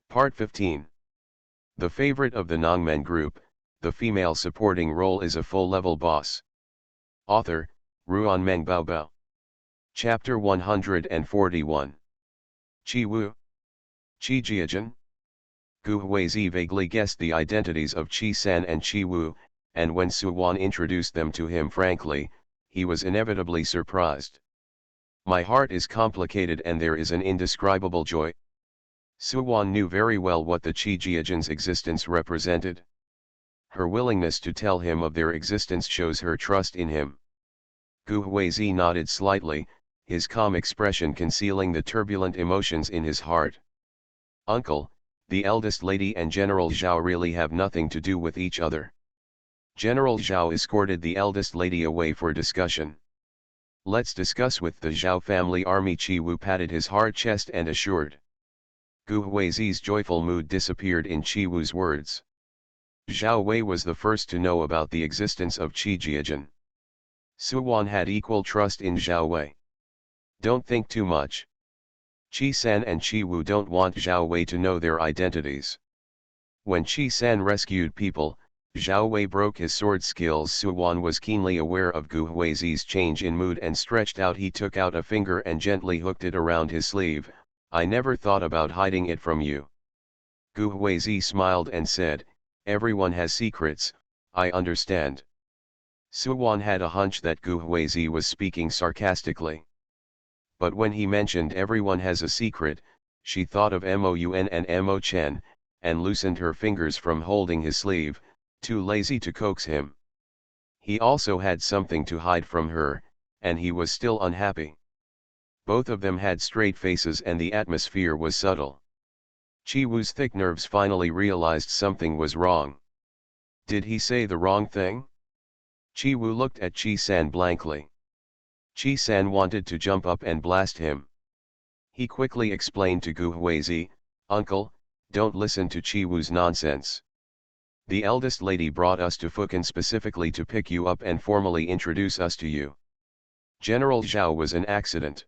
Part 15. The favorite of the Nongmen group, the female supporting role is a full-level boss. Author, Ruan Meng Baobao. Chapter 141. Qi Wu. Qi Jiajin. Gu Huizi vaguely guessed the identities of Qi San and Qi Wu, and when Su Wan introduced them to him frankly, he was inevitably surprised. My heart is complicated and there is an indescribable joy. Su Wan knew very well what the Qi Jiajin's existence represented. Her willingness to tell him of their existence shows her trust in him. Gu Huizi nodded slightly, his calm expression concealing the turbulent emotions in his heart. Uncle, the eldest lady and General Zhao really have nothing to do with each other. General Zhao escorted the eldest lady away for discussion. Let's discuss with the Zhao family army. Qi Wu patted his hard chest and assured. Gu Huizi's joyful mood disappeared in Qi Wu's words. Zhao Wei was the first to know about the existence of Qi Jiajin. Su Wan had equal trust in Zhao Wei. Don't think too much. Qi San and Qi Wu don't want Zhao Wei to know their identities. When Qi San rescued people, Zhao Wei broke his sword skills. Su Wan was keenly aware of Gu Huizi's change in mood and stretched out. He took out a finger and gently hooked it around his sleeve. I never thought about hiding it from you. Gu Huizi smiled and said, everyone has secrets, I understand. Su Wan had a hunch that Gu Huizi was speaking sarcastically. But when he mentioned everyone has a secret, she thought of Moun and Mo Chen, and loosened her fingers from holding his sleeve, too lazy to coax him. He also had something to hide from her, and he was still unhappy. Both of them had straight faces and the atmosphere was subtle. Qi Wu's thick nerves finally realized something was wrong. Did he say the wrong thing? Qi Wu looked at Qi San blankly. Qi San wanted to jump up and blast him. He quickly explained to Gu Huizi, Uncle, don't listen to Qi Wu's nonsense. The eldest lady brought us to Fukan specifically to pick you up and formally introduce us to you. General Zhao was an accident.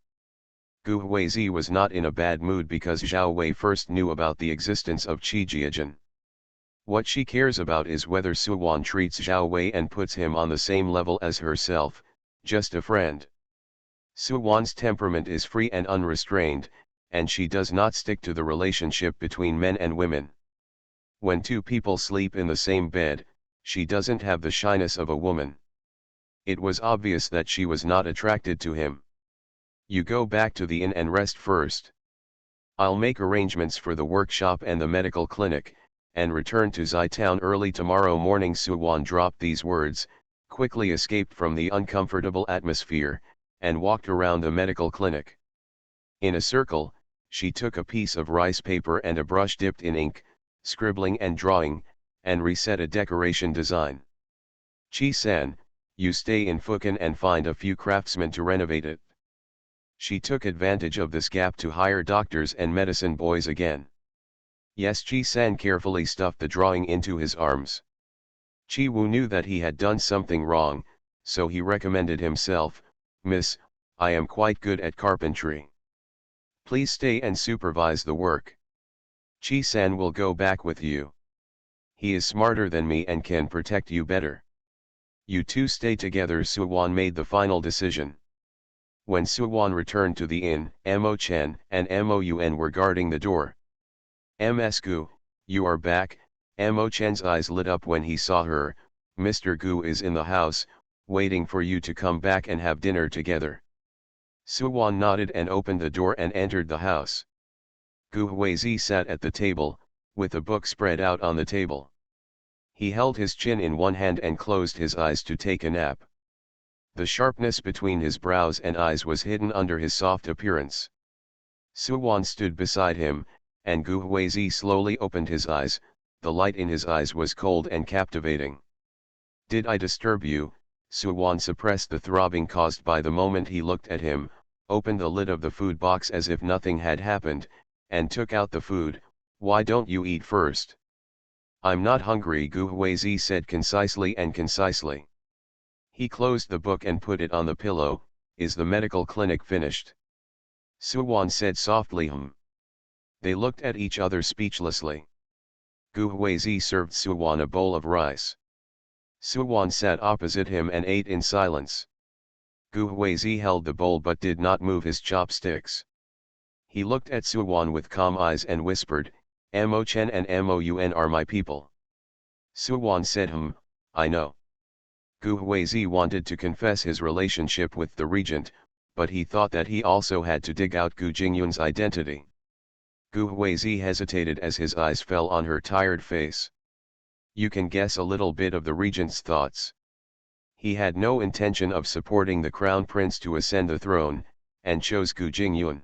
Gu Huizi was not in a bad mood because Zhao Wei first knew about the existence of Qi Jiajin. What she cares about is whether Su Wan treats Zhao Wei and puts him on the same level as herself, just a friend. Su Wan's temperament is free and unrestrained, and she does not stick to the relationship between men and women. When two people sleep in the same bed, she doesn't have the shyness of a woman. It was obvious that she was not attracted to him. You go back to the inn and rest first. I'll make arrangements for the workshop and the medical clinic, and return to Zai Town early tomorrow morning. Su Wan dropped these words, quickly escaped from the uncomfortable atmosphere, and walked around the medical clinic. In a circle, she took a piece of rice paper and a brush dipped in ink, scribbling and drawing, and reset a decoration design. Qi San, you stay in Fukan and find a few craftsmen to renovate it. She took advantage of this gap to hire doctors and medicine boys again. Yes, Qi San carefully stuffed the drawing into his arms. Qi Wu knew that he had done something wrong, so he recommended himself, Miss, I am quite good at carpentry. Please stay and supervise the work. Qi San will go back with you. He is smarter than me and can protect you better. You two stay together. Su Wan made the final decision. When Su Wan returned to the inn, Mo Chen and Moun were guarding the door. Ms. Gu, you are back. Mo Chen's eyes lit up when he saw her. Mr. Gu is in the house, waiting for you to come back and have dinner together. Su Wan nodded and opened the door and entered the house. Gu Huizi sat at the table, with a book spread out on the table. He held his chin in one hand and closed his eyes to take a nap. The sharpness between his brows and eyes was hidden under his soft appearance. Su Wan stood beside him, and Gu Huizi slowly opened his eyes. The light in his eyes was cold and captivating. Did I disturb you? Su Wan suppressed the throbbing caused by the moment he looked at him, opened the lid of the food box as if nothing had happened, and took out the food. Why don't you eat first? I'm not hungry, Gu Huizi said concisely. He closed the book and put it on the pillow. Is the medical clinic finished? Su Wan said softly. They looked at each other speechlessly. Gu Huizi served Suwan a bowl of rice. Suwan sat opposite him and ate in silence. Gu Huizi held the bowl but did not move his chopsticks. He looked at Suwan with calm eyes and whispered, "Mo Chen and Moun are my people." Suwan said, I know. Gu Huizi wanted to confess his relationship with the regent, but he thought that he also had to dig out Gu Jingyun's identity. Gu Huizi hesitated as his eyes fell on her tired face. You can guess a little bit of the regent's thoughts. He had no intention of supporting the crown prince to ascend the throne, and chose Gu Jingyun.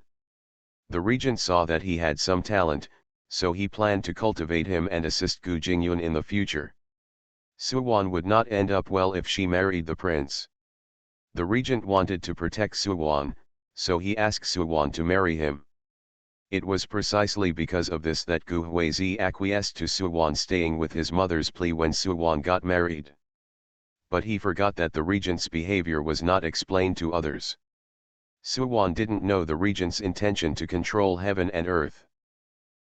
The regent saw that he had some talent, so he planned to cultivate him and assist Gu Jingyun in the future. Suwan would not end up well if she married the prince. The regent wanted to protect Suwan, so he asked Suwan to marry him. It was precisely because of this that Gu Huizi acquiesced to Suwan staying with his mother's plea when Suwan got married. But he forgot that the regent's behavior was not explained to others. Suwan didn't know the regent's intention to control heaven and earth.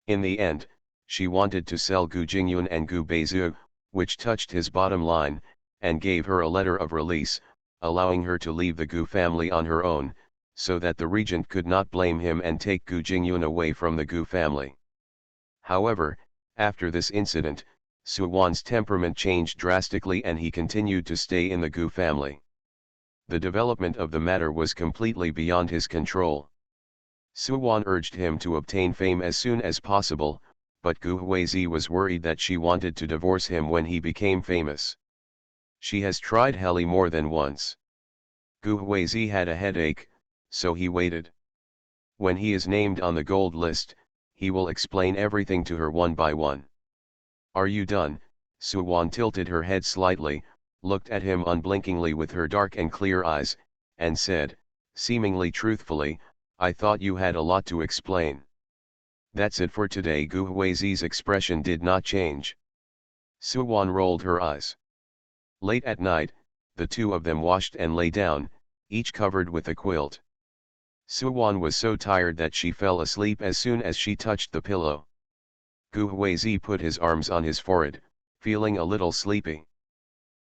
In the end, she wanted to sell Gu Jingyun and Gu Beizu, which touched his bottom line, and gave her a letter of release, allowing her to leave the Gu family on her own, so that the regent could not blame him and take Gu Jingyun away from the Gu family. However, after this incident, Suwan's temperament changed drastically and he continued to stay in the Gu family. The development of the matter was completely beyond his control. Suwan urged him to obtain fame as soon as possible, but Gu Huizi was worried that she wanted to divorce him when he became famous. She has tried Heli more than once. Gu Huizi had a headache, so he waited. When he is named on the gold list, he will explain everything to her one by one. Are you done? Suwan tilted her head slightly, looked at him unblinkingly with her dark and clear eyes, and said, seemingly truthfully, I thought you had a lot to explain. That's it for today. Gu Huizi's expression did not change. Suwan rolled her eyes. Late at night, the two of them washed and lay down, each covered with a quilt. Suwan was so tired that she fell asleep as soon as she touched the pillow. Gu Huizi put his arms on his forehead, feeling a little sleepy.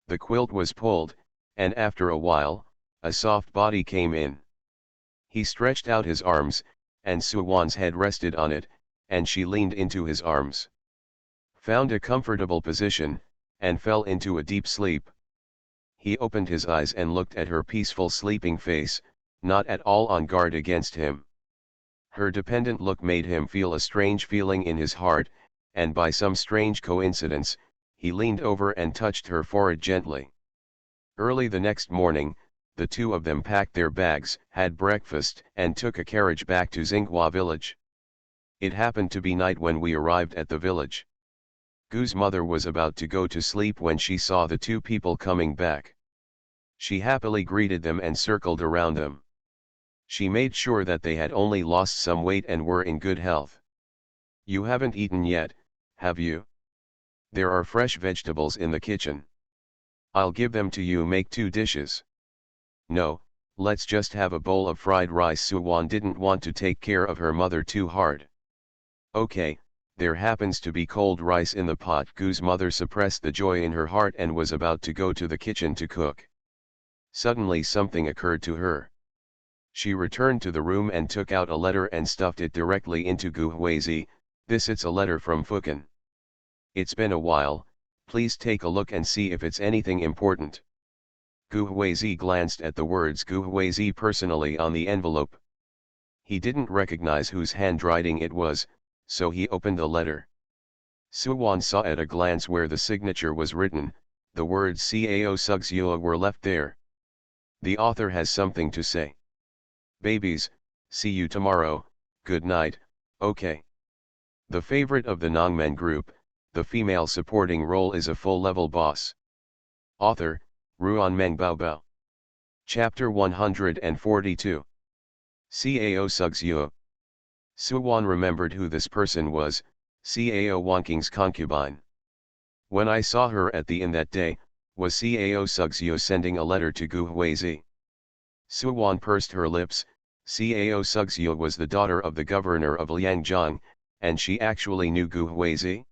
The quilt was pulled, and after a while, a soft body came in. He stretched out his arms, and Suwan's head rested on it, and she leaned into his arms. Found a comfortable position, and fell into a deep sleep. He opened his eyes and looked at her peaceful sleeping face, not at all on guard against him. Her dependent look made him feel a strange feeling in his heart, and by some strange coincidence, he leaned over and touched her forehead gently. Early the next morning, the two of them packed their bags, had breakfast, and took a carriage back to Xinghua village. It happened to be night when we arrived at the village. Gu's mother was about to go to sleep when she saw the two people coming back. She happily greeted them and circled around them. She made sure that they had only lost some weight and were in good health. You haven't eaten yet, have you? There are fresh vegetables in the kitchen. I'll give them to you. Make 2 dishes. No, let's just have a bowl of fried rice. Suwan didn't want to take care of her mother too hard. Okay, there happens to be cold rice in the pot. Gu's mother suppressed the joy in her heart and was about to go to the kitchen to cook. Suddenly something occurred to her. She returned to the room and took out a letter and stuffed it directly into Gu Huizi. It's a letter from Fukan. It's been a while, please take a look and see if it's anything important. Gu Huizi glanced at the words Gu Huizi personally on the envelope. He didn't recognize whose handwriting it was, so he opened the letter. Suwan saw at a glance where the signature was written, the words Cao Sugzua were left there. The author has something to say. Babies, see you tomorrow, good night, okay. The favorite of the Nongmen group, the female supporting role is a full-level boss. Author, Ruanmeng Baobao. Chapter 142. Cao Sugzua. Suwan remembered who this person was, Cao Wanking's concubine. When I saw her at the inn that day, was Cao Sugzua sending a letter to Gu Huizi. Suwan pursed her lips. Cao Sugzua was the daughter of the governor of Liangjiang, And she actually knew Gu Huizi?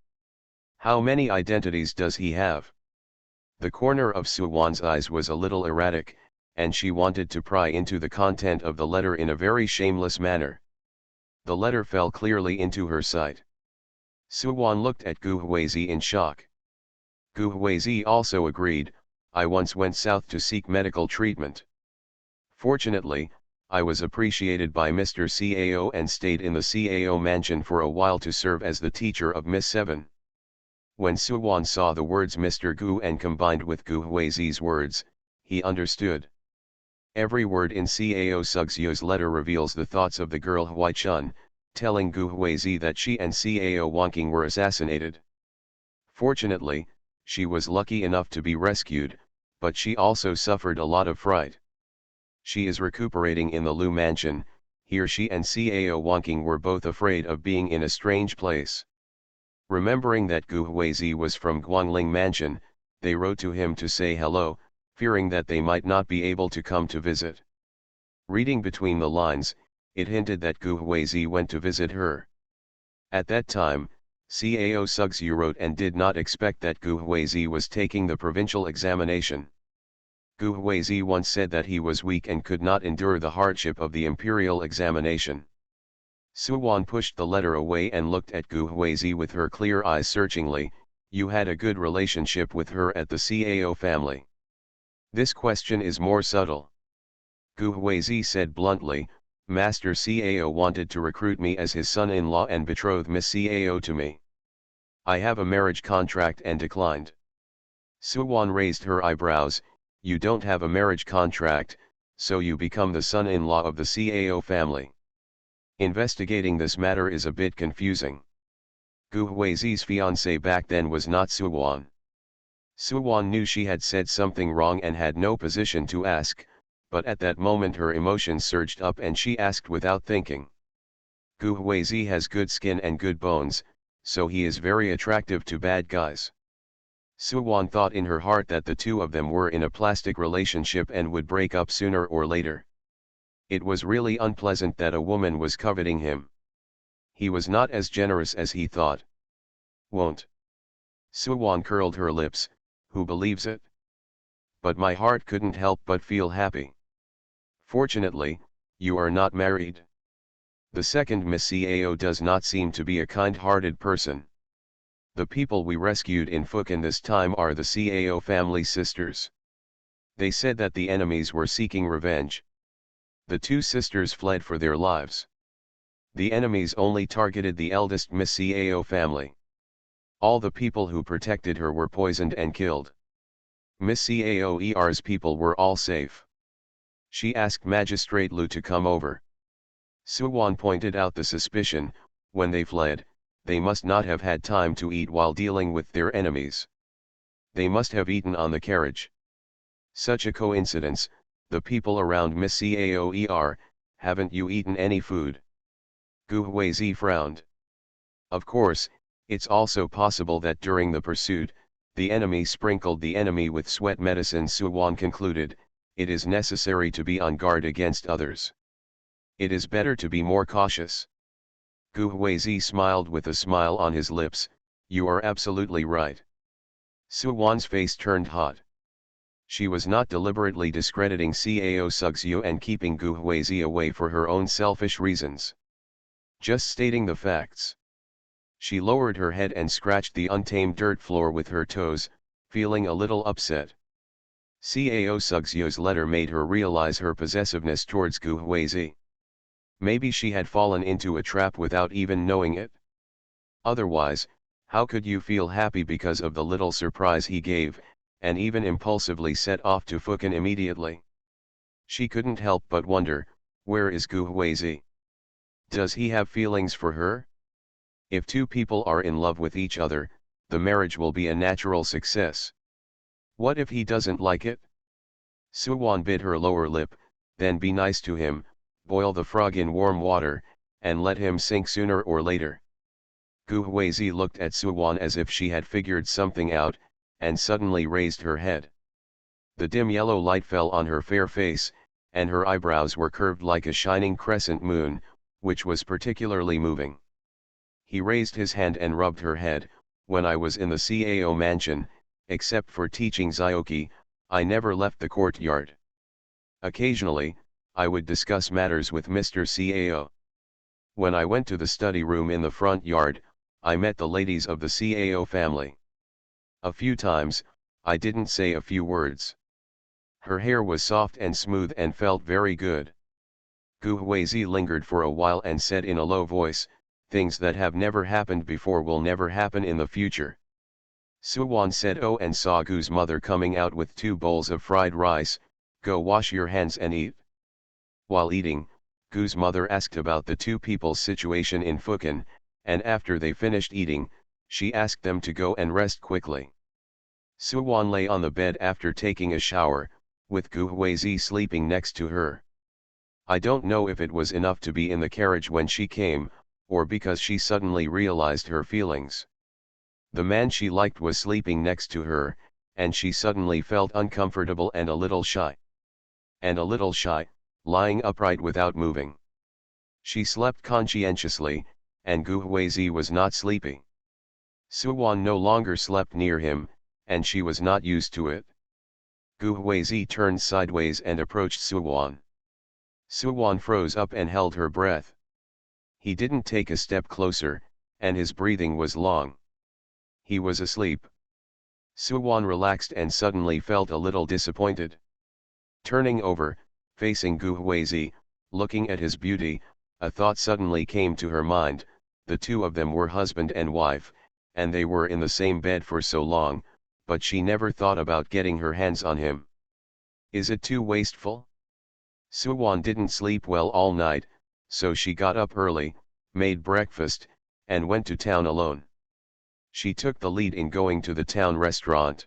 How many identities does he have? The corner of Suwan's eyes was a little erratic, and she wanted to pry into the content of the letter in a very shameless manner. The letter fell clearly into her sight. Suwan looked at Gu Huizi in shock. Gu Huizi also agreed, I once went south to seek medical treatment. Fortunately, I was appreciated by Mr. Cao and stayed in the Cao mansion for a while to serve as the teacher of Miss Seven. When Suwan saw the words Mr. Gu and combined with Gu Huizi's words, he understood. Every word in Cao Sugzio's letter reveals the thoughts of the girl Hui Chun, telling Gu Huizi that she and Cao Wangking were assassinated. Fortunately, she was lucky enough to be rescued, but she also suffered a lot of fright. She is recuperating in the Lu mansion. Here she and Cao Wangking were both afraid of being in a strange place. Remembering that Gu Huizi was from Guangling mansion, they wrote to him to say hello, fearing that they might not be able to come to visit. Reading between the lines, it hinted that Gu Huizi went to visit her. At that time, Cao Sugzio wrote and did not expect that Gu Huizi was taking the provincial examination. Gu Huizi once said that he was weak and could not endure the hardship of the imperial examination. Suwan pushed the letter away and looked at Gu Huizi with her clear eyes searchingly. You had a good relationship with her at the Cao family. This question is more subtle. Gu Huizi said bluntly, Master Cao wanted to recruit me as his son-in-law and betroth Miss Cao to me. I have a marriage contract and declined. Suwan raised her eyebrows. You don't have a marriage contract, so you become the son-in-law of the Cao family. Investigating this matter is a bit confusing. Gu Huizi's fiancé back then was not Suwan. Suwan knew she had said something wrong and had no position to ask, but at that moment her emotions surged up and she asked without thinking. Gu Huizi has good skin and good bones, so he is very attractive to bad guys. Suwan thought in her heart that the two of them were in a plastic relationship and would break up sooner or later. It was really unpleasant that a woman was coveting him. He was not as generous as he thought. Won't. Suwan curled her lips, who believes it? But my heart couldn't help but feel happy. Fortunately, you are not married. The second Miss Cao does not seem to be a kind-hearted person. The people we rescued in Fukin this time are the Cao family sisters. They said that the enemies were seeking revenge. The two sisters fled for their lives. The enemies only targeted the eldest Miss Cao family. All the people who protected her were poisoned and killed. Miss Cao's people were all safe. She asked Magistrate Lu to come over. Suwan pointed out the suspicion. When they fled, they must not have had time to eat while dealing with their enemies. They must have eaten on the carriage. Such a coincidence. The people around Miss Caoer, haven't you eaten any food? Gu Huizi frowned. Of course, it's also possible that during the pursuit, the enemy sprinkled the enemy with sweat medicine. Suwan concluded, it is necessary to be on guard against others. It is better to be more cautious. Gu Huizi smiled with a smile on his lips, you are absolutely right. Suwan's face turned hot. She was not deliberately discrediting Cao Sugzio and keeping Gu Huizi away for her own selfish reasons. Just stating the facts. She lowered her head and scratched the untamed dirt floor with her toes, feeling a little upset. Cao Sugzio's letter made her realize her possessiveness towards Gu Huizi. Maybe she had fallen into a trap without even knowing it. Otherwise, how could you feel happy because of the little surprise he gave, and even impulsively set off to Fukin immediately? She couldn't help but wonder, where is Gu Huizi? Does he have feelings for her? If two people are in love with each other, the marriage will be a natural success. What if he doesn't like it? Suwan bit her lower lip, then be nice to him, boil the frog in warm water, and let him sink sooner or later. Gu Huizi looked at Suwan as if she had figured something out, and suddenly raised her head. The dim yellow light fell on her fair face, and her eyebrows were curved like a shining crescent moon, which was particularly moving. He raised his hand and rubbed her head. When I was in the CAO mansion, except for teaching Zyoki, I never left the courtyard. Occasionally, I would discuss matters with Mr. CAO. When I went to the study room in the front yard, I met the ladies of the CAO family. A few times, I didn't say a few words. Her hair was soft and smooth and felt very good. Gu Huizi lingered for a while and said in a low voice, "Things that have never happened before will never happen in the future." Suwon said oh and saw Gu's mother coming out with 2 bowls of fried rice. "Go wash your hands and eat." While eating, Gu's mother asked about the 2 people's situation in Fukin, and after they finished eating, she asked them to go and rest quickly. Suwon lay on the bed after taking a shower, with Gu Huizi sleeping next to her. I don't know if it was enough to be in the carriage when she came, or because she suddenly realized her feelings. The man she liked was sleeping next to her, and she suddenly felt uncomfortable and a little shy. Lying upright without moving. She slept conscientiously, and Gu Huizi was not sleepy. Suwon no longer slept near him, and she was not used to it. Gu Huizi turned sideways and approached Suwon. Suwon froze up and held her breath. He didn't take a step closer, and his breathing was long. He was asleep. Suwon relaxed and suddenly felt a little disappointed. Turning over, facing Gu Huizi, looking at his beauty, a thought suddenly came to her mind. The 2 of them were husband and wife, and they were in the same bed for so long, but she never thought about getting her hands on him. Is it too wasteful? Suwon didn't sleep well all night, so she got up early, made breakfast, and went to town alone. She took the lead in going to the town restaurant.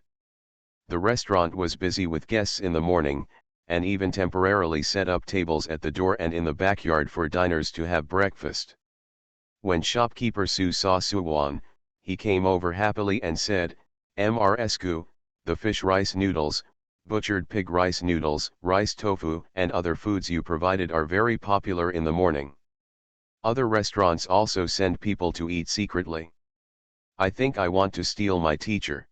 The restaurant was busy with guests in the morning, and even temporarily set up tables at the door and in the backyard for diners to have breakfast. When shopkeeper Su saw Suwon, he came over happily and said, "Mrsku, the fish rice noodles, butchered pig rice noodles, rice tofu and other foods you provided are very popular in the morning. Other restaurants also send people to eat secretly. I think I want to steal my teacher."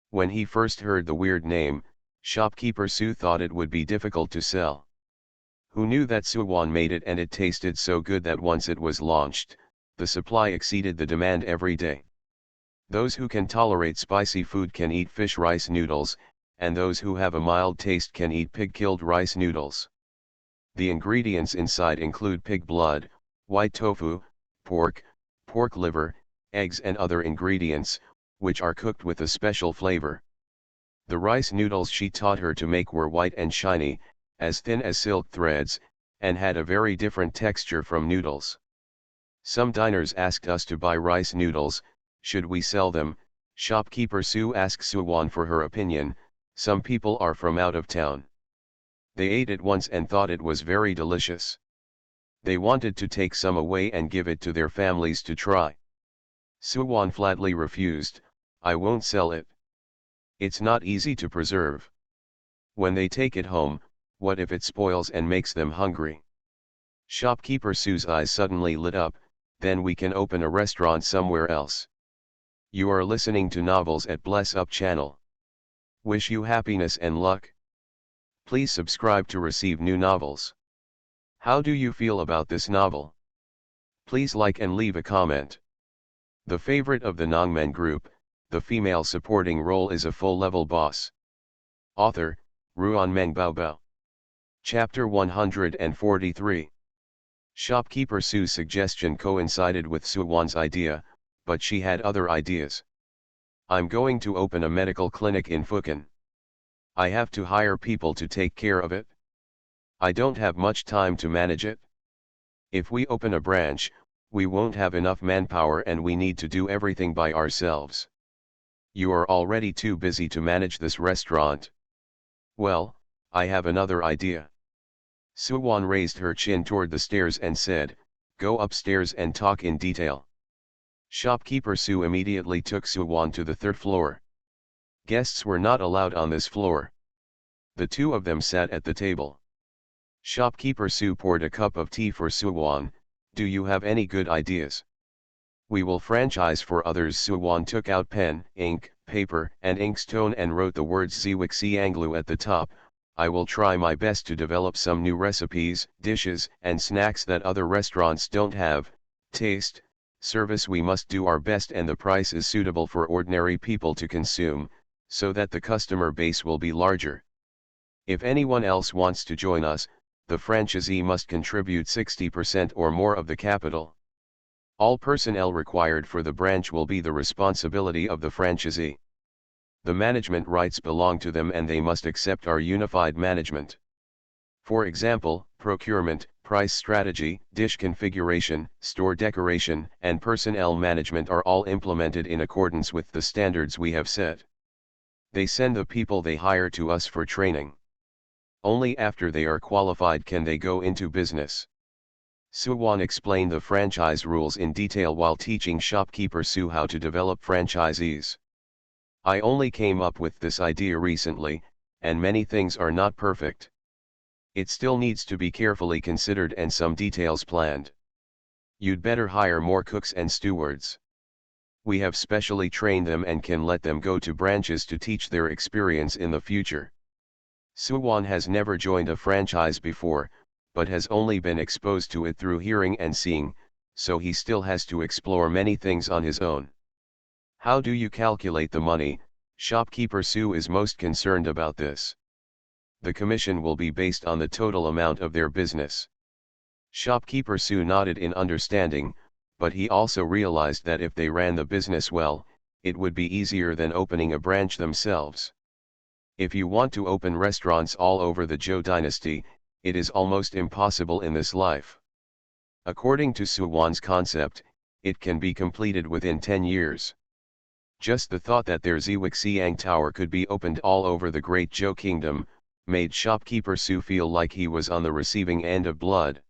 When he first heard the weird name, shopkeeper Su thought it would be difficult to sell. Who knew that Suwon made it and it tasted so good that once it was launched, the supply exceeded the demand every day. Those who can tolerate spicy food can eat fish rice noodles, and those who have a mild taste can eat pig-killed rice noodles. The ingredients inside include pig blood, white tofu, pork, pork liver, eggs and other ingredients, which are cooked with a special flavor. The rice noodles she taught her to make were white and shiny, as thin as silk threads, and had a very different texture from noodles. Some diners asked us to buy rice noodles. Should we sell them? Shopkeeper Su asked Suwon for her opinion. Some people are from out of town. They ate it once and thought it was very delicious. They wanted to take some away and give it to their families to try. Suwon flatly refused. "I won't sell it. It's not easy to preserve. When they take it home, what if it spoils and makes them hungry?" Shopkeeper Su's eyes suddenly lit up. "Then we can open a restaurant somewhere else." You are listening to Novels at Bless Up channel. Wish you happiness and luck. Please subscribe to receive new novels. How do you feel about this novel? Please like and leave a comment. The favorite of the Nongmen group, the female supporting role is a full-level boss. Author, Ruanmeng Baobao. Chapter 143. Shopkeeper Su's suggestion coincided with Suwon's idea, but she had other ideas. "I'm going to open a medical clinic in Fukin. I have to hire people to take care of it. I don't have much time to manage it. If we open a branch, we won't have enough manpower and we need to do everything by ourselves. You are already too busy to manage this restaurant." "Well, I have another idea." Suwon raised her chin toward the stairs and said, "Go upstairs and talk in detail." Shopkeeper Su immediately took Suwon to the 3rd floor. Guests were not allowed on this floor. The 2 of them sat at the table. Shopkeeper Su poured a cup of tea for Suwon. "Do you have any good ideas?" We will franchise for others. Suwon took out pen, ink, paper, and inkstone and wrote the words Ziwik Sianglu at the top. I will try my best to develop some new recipes, dishes, and snacks that other restaurants don't have. Taste, service, we must do our best, and the price is suitable for ordinary people to consume, so that the customer base will be larger. If anyone else wants to join us, the franchisee must contribute 60% or more of the capital. All personnel required for the branch will be the responsibility of the franchisee. The management rights belong to them and they must accept our unified management. For example, procurement, price strategy, dish configuration, store decoration, and personnel management are all implemented in accordance with the standards we have set. They send the people they hire to us for training. Only after they are qualified can they go into business. Suwon explained the franchise rules in detail while teaching shopkeeper Su how to develop franchisees. I only came up with this idea recently, and many things are not perfect. It still needs to be carefully considered and some details planned. You'd better hire more cooks and stewards. We have specially trained them and can let them go to branches to teach their experience in the future. Suwon has never joined a franchise before, but has only been exposed to it through hearing and seeing, so he still has to explore many things on his own. How do you calculate the money? Shopkeeper Su is most concerned about this. The commission will be based on the total amount of their business. Shopkeeper Su nodded in understanding, but he also realized that if they ran the business well, it would be easier than opening a branch themselves. If you want to open restaurants all over the Zhou dynasty, it is almost impossible in this life. According to Suwon's concept, it can be completed within 10 years. Just the thought that their Ziwik Siang Tower could be opened all over the Great Zhou Kingdom, made shopkeeper Su feel like he was on the receiving end of blood.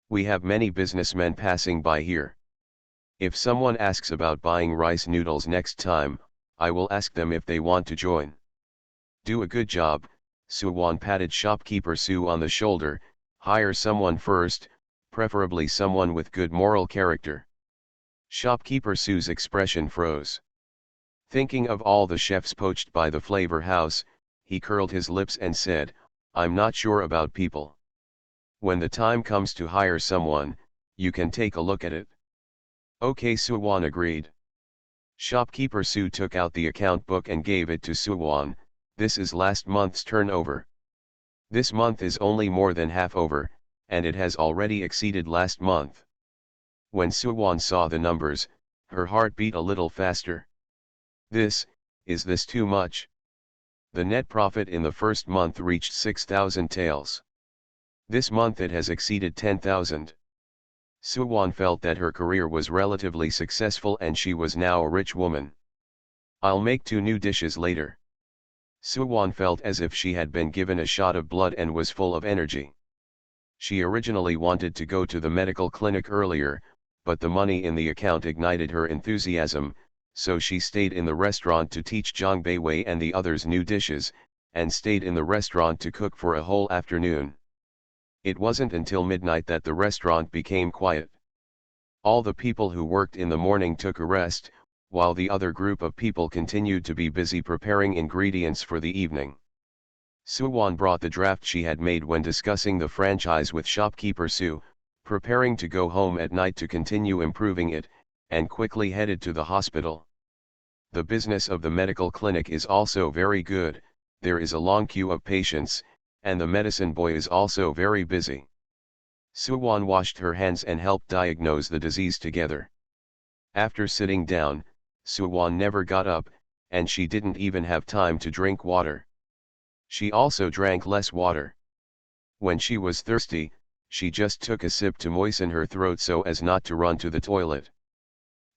We have many businessmen passing by here. If someone asks about buying rice noodles next time, I will ask them if they want to join. Do a good job. Suwon patted shopkeeper Su on the shoulder. Hire someone first, preferably someone with good moral character. Shopkeeper Su's expression froze. Thinking of all the chefs poached by the flavor house, he curled his lips and said, I'm not sure about people. When the time comes to hire someone, you can take a look at it. Okay, Suwon agreed. Shopkeeper Su took out the account book and gave it to Suwon. This is last month's turnover. This month is only more than half over, and it has already exceeded last month. When Suwon saw the numbers, her heart beat a little faster. Is this too much? The net profit in the first month reached 6,000 taels. This month it has exceeded 10,000. Suwon felt that her career was relatively successful and she was now a rich woman. I'll make 2 new dishes later. Suwon felt as if she had been given a shot of blood and was full of energy. She originally wanted to go to the medical clinic earlier, but the money in the account ignited her enthusiasm, so she stayed in the restaurant to teach Zhang Beiwei and the others new dishes, and stayed in the restaurant to cook for a whole afternoon. It wasn't until midnight that the restaurant became quiet. All the people who worked in the morning took a rest, while the other group of people continued to be busy preparing ingredients for the evening. Suwon brought the draft she had made when discussing the franchise with shopkeeper Su, preparing to go home at night to continue improving it, and quickly headed to the hospital. The business of the medical clinic is also very good, there is a long queue of patients, and the medicine boy is also very busy. Suwon washed her hands and helped diagnose the disease together. After sitting down, Suwon never got up, and she didn't even have time to drink water. She also drank less water. When she was thirsty, she just took a sip to moisten her throat so as not to run to the toilet.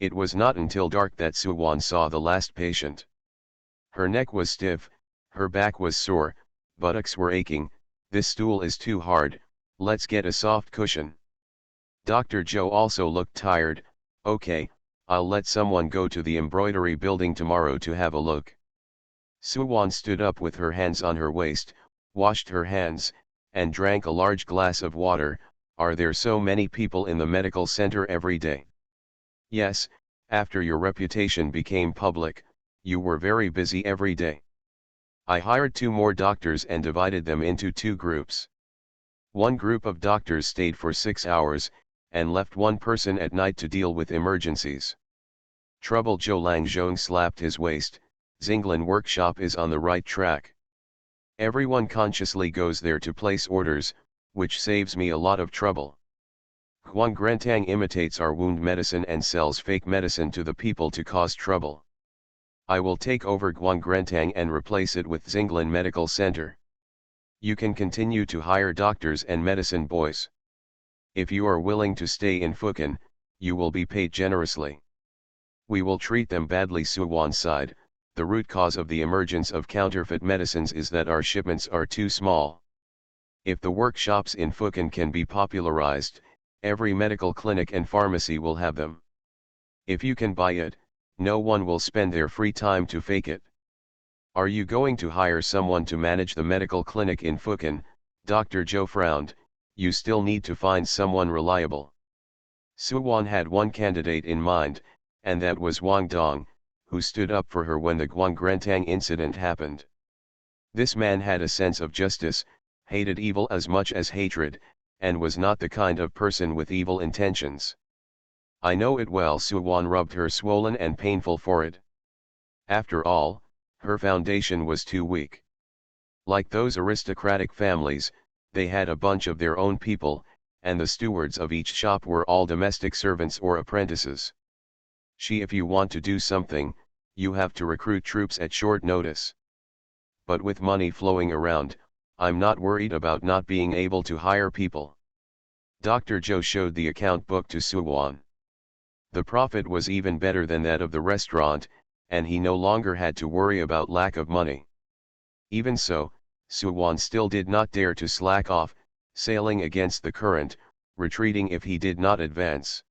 It was not until dark that Suwon saw the last patient. Her neck was stiff, her back was sore, buttocks were aching. This stool is too hard, let's get a soft cushion. Dr. Zhou also looked tired. Okay, I'll let someone go to the embroidery building tomorrow to have a look. Suwon stood up with her hands on her waist, washed her hands, and drank a large glass of water. Are there so many people in the medical center every day? Yes, after your reputation became public, you were very busy every day. I hired 2 more doctors and divided them into 2 groups. One group of doctors stayed for 6 hours, and left one person at night to deal with emergencies. Trouble Zhou Langzhong slapped his waist. Zinglin workshop is on the right track. Everyone consciously goes there to place orders, which saves me a lot of trouble. Huang Grantang imitates our wound medicine and sells fake medicine to the people to cause trouble. I will take over Guang Grantang and replace it with Zinglin Medical Center. You can continue to hire doctors and medicine boys. If you are willing to stay in Fukan, you will be paid generously. We will treat them badly. Suwan sighed. The root cause of the emergence of counterfeit medicines is that our shipments are too small. If the workshops in Fukan can be popularized, every medical clinic and pharmacy will have them. If you can buy it, no one will spend their free time to fake it. Are you going to hire someone to manage the medical clinic in Fukan? Dr. Zhou frowned. You still need to find someone reliable. Suwan had one candidate in mind, and that was Wang Dong, who stood up for her when the Guanggrantang incident happened. This man had a sense of justice, hated evil as much as hatred, and was not the kind of person with evil intentions. I know it well. Suwan rubbed her swollen and painful forehead. After all, her foundation was too weak. Like those aristocratic families, they had a bunch of their own people, and the stewards of each shop were all domestic servants or apprentices. If you want to do something, you have to recruit troops at short notice. But with money flowing around, I'm not worried about not being able to hire people. Dr. Zhou showed the account book to Suwan. The profit was even better than that of the restaurant, and he no longer had to worry about lack of money. Even so, Suwan still did not dare to slack off, sailing against the current, retreating if he did not advance.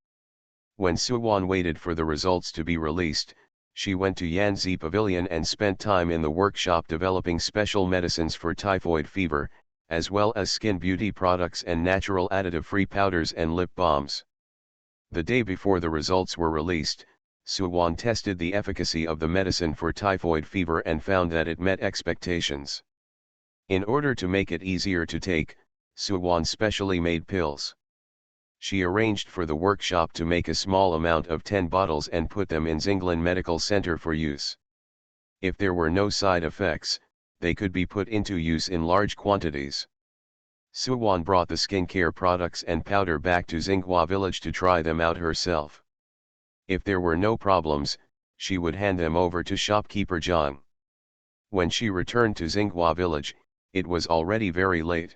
When Suwan waited for the results to be released, she went to Yanzi Pavilion and spent time in the workshop developing special medicines for typhoid fever, as well as skin beauty products and natural additive-free powders and lip balms. The day before the results were released, Suwan tested the efficacy of the medicine for typhoid fever and found that it met expectations. In order to make it easier to take, Suwan specially made pills. She arranged for the workshop to make a small amount of 10 bottles and put them in Zinglin Medical Center for use. If there were no side effects, they could be put into use in large quantities. Suwan brought the skincare products and powder back to Xinghua village to try them out herself. If there were no problems, she would hand them over to shopkeeper Zhang. When she returned to Xinghua village, it was already very late.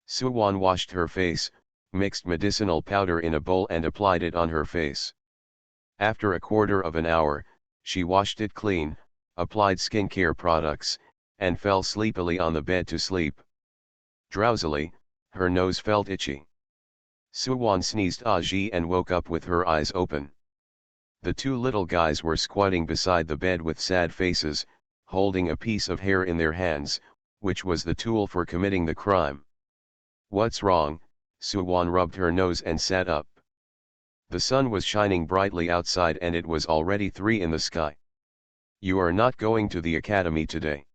Suwan washed her face, mixed medicinal powder in a bowl and applied it on her face. After a quarter of an hour, she washed it clean, applied skincare products, and fell sleepily on the bed to sleep. Drowsily, her nose felt itchy. Suwan sneezed Aji and woke up with her eyes open. The 2 little guys were squatting beside the bed with sad faces, holding a piece of hair in their hands, which was the tool for committing the crime. What's wrong? Suwan rubbed her nose and sat up. The sun was shining brightly outside and it was already 3 in the sky. You are not going to the academy today.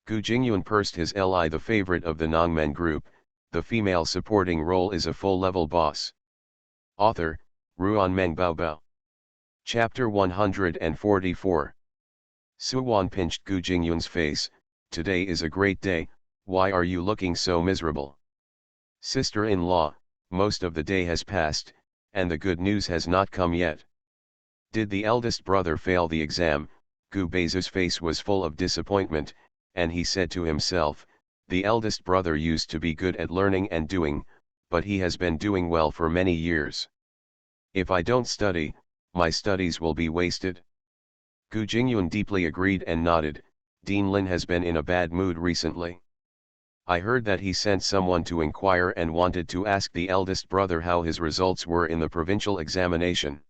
Gu Jingyun pursed his li. The favorite of the Nongmen group, the female supporting role is a full-level boss. Author, Ruan Meng Baobao. Chapter 144. Suwan pinched Gu Jingyun's face. Today is a great day, why are you looking so miserable? Sister-in-law, most of the day has passed, and the good news has not come yet. Did the eldest brother fail the exam? Gu Beizu's face was full of disappointment, and he said to himself, the eldest brother used to be good at learning and doing, but he has been doing well for many years. If I don't study, my studies will be wasted. Gu Jingyun deeply agreed and nodded. Dean Lin has been in a bad mood recently. I heard that he sent someone to inquire and wanted to ask the eldest brother how his results were in the provincial examination.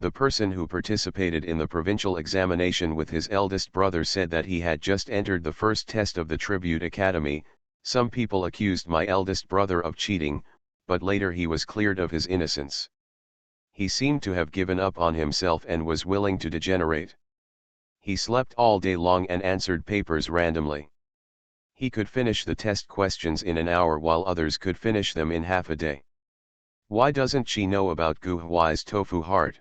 The person who participated in the provincial examination with his eldest brother said that he had just entered the first test of the Tribute Academy. Some people accused my eldest brother of cheating, but later he was cleared of his innocence. He seemed to have given up on himself and was willing to degenerate. He slept all day long and answered papers randomly. He could finish the test questions in an hour while others could finish them in half a day. Why doesn't she know about Gu Huai's tofu heart?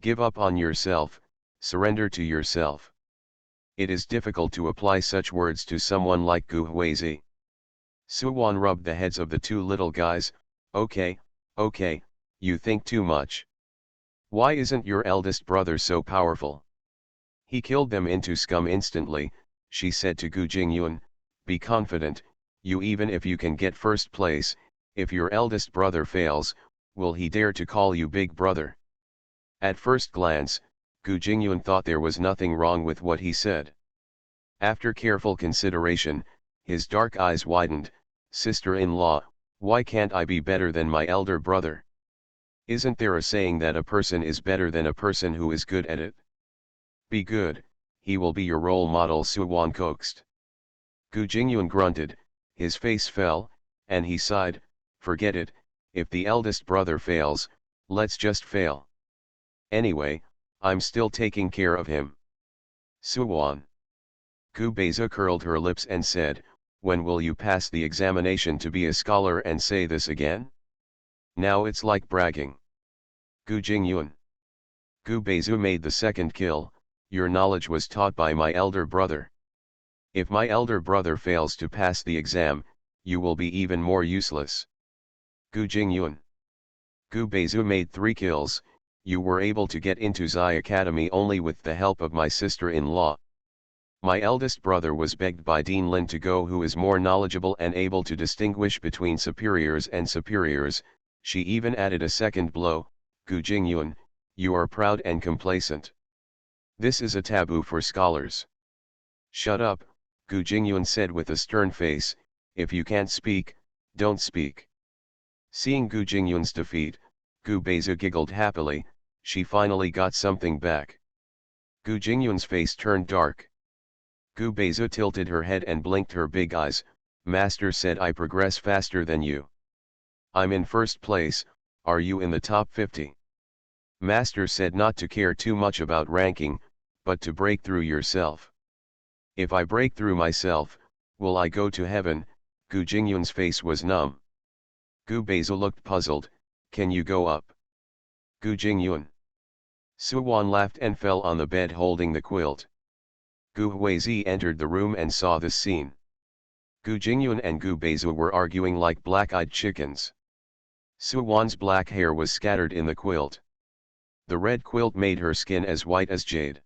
Give up on yourself, surrender to yourself. It is difficult to apply such words to someone like Gu Huizi. Suwan rubbed the heads of the two little guys. Okay, you think too much. Why isn't your eldest brother so powerful? He killed them into scum instantly, she said to Gu Jingyun. Be confident, even if you can get first place, if your eldest brother fails, will he dare to call you big brother? At first glance, Gu Jingyun thought there was nothing wrong with what he said. After careful consideration, his dark eyes widened. Sister-in-law, why can't I be better than my elder brother? Isn't there a saying that a person is better than a person who is good at it? Be good, he will be your role model, Suwan coaxed. Gu Jingyun grunted, his face fell, and he sighed, forget it, if the eldest brother fails, let's just fail. Anyway, I'm still taking care of him. Suwan. Gu Beizu curled her lips and said, when will you pass the examination to be a scholar and say this again? Now it's like bragging. Gu Jingyun. Gu Beizu made the second kill, your knowledge was taught by my elder brother. If my elder brother fails to pass the exam, you will be even more useless. Gu Jingyun. Gu Beizu made 3 kills, you were able to get into Zai Academy only with the help of my sister-in-law. My eldest brother was begged by Dean Lin to go, who is more knowledgeable and able to distinguish between superiors and superiors. She even added a second blow. Gu Jingyun, you are proud and complacent. This is a taboo for scholars. Shut up, Gu Jingyun said with a stern face, if you can't speak, don't speak. Seeing Gu Jingyun's defeat, Gu Beizu giggled happily, she finally got something back. Gu Jingyun's face turned dark. Gu Beizu tilted her head and blinked her big eyes. Master said I progress faster than you. I'm in first place, are you in the top 50? Master said not to care too much about ranking, but to break through yourself. If I break through myself, will I go to heaven? Gu Jingyun's face was numb. Gu Beizu looked puzzled, can you go up? Gu Jingyun. Suwan laughed and fell on the bed holding the quilt. Gu Huizi entered the room and saw this scene. Gu Jingyun and Gu Beizu were arguing like black-eyed chickens. Suwan's black hair was scattered in the quilt. The red quilt made her skin as white as jade.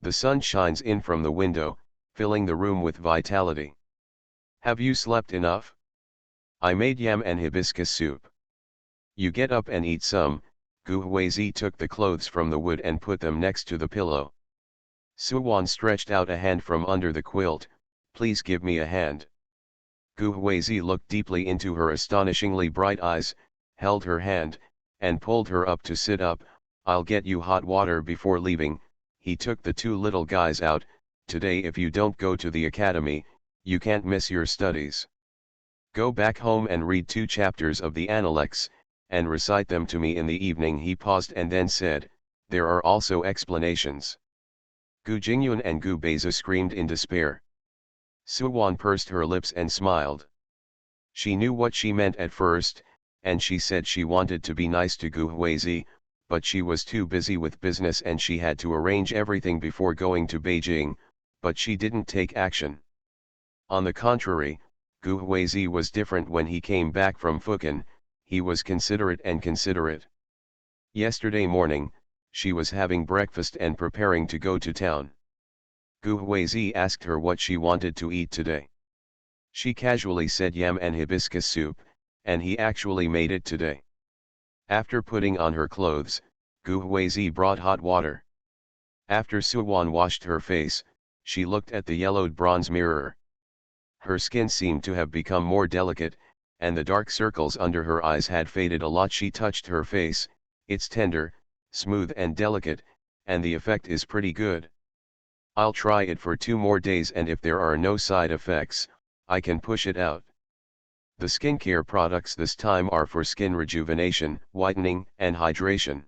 The sun shines in from the window, filling the room with vitality. Have you slept enough? I made yam and hibiscus soup. You get up and eat some. Gu Huizi took the clothes from the wood and put them next to the pillow. Suwan stretched out a hand from under the quilt, please give me a hand. Gu Huizi looked deeply into her astonishingly bright eyes, held her hand, and pulled her up to sit up. I'll get you hot water before leaving. He took the 2 little guys out. Today if you don't go to the academy, you can't miss your studies. Go back home and read 2 chapters of the Analects, and recite them to me in the evening. He paused and then said, there are also explanations. Gu Jingyun and Gu Beizu screamed in despair. Suwan pursed her lips and smiled. She knew what she meant at first, and she said she wanted to be nice to Gu Huizi, but she was too busy with business and she had to arrange everything before going to Beijing, but she didn't take action. On the contrary, Gu Huizi was different when he came back from Fukin, he was considerate and considerate. Yesterday morning, she was having breakfast and preparing to go to town. Gu Huizi asked her what she wanted to eat today. She casually said yam and hibiscus soup, and he actually made it today. After putting on her clothes, Gu Huizi brought hot water. After Suwan washed her face, she looked at the yellowed bronze mirror. Her skin seemed to have become more delicate, and the dark circles under her eyes had faded a lot. She touched her face, it's tender, smooth and delicate, and the effect is pretty good. I'll try it for 2 more days and if there are no side effects, I can push it out. The skincare products this time are for skin rejuvenation, whitening, and hydration.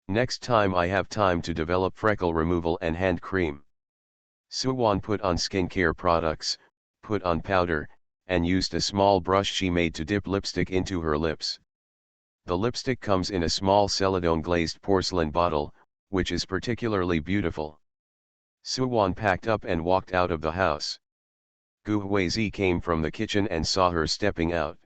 Next time I have time to develop freckle removal and hand cream. Suwon put on skincare products, put on powder, and used a small brush she made to dip lipstick into her lips. The lipstick comes in a small celadone glazed porcelain bottle, which is particularly beautiful. Suwon packed up and walked out of the house. Gu Huizi came from the kitchen and saw her stepping out.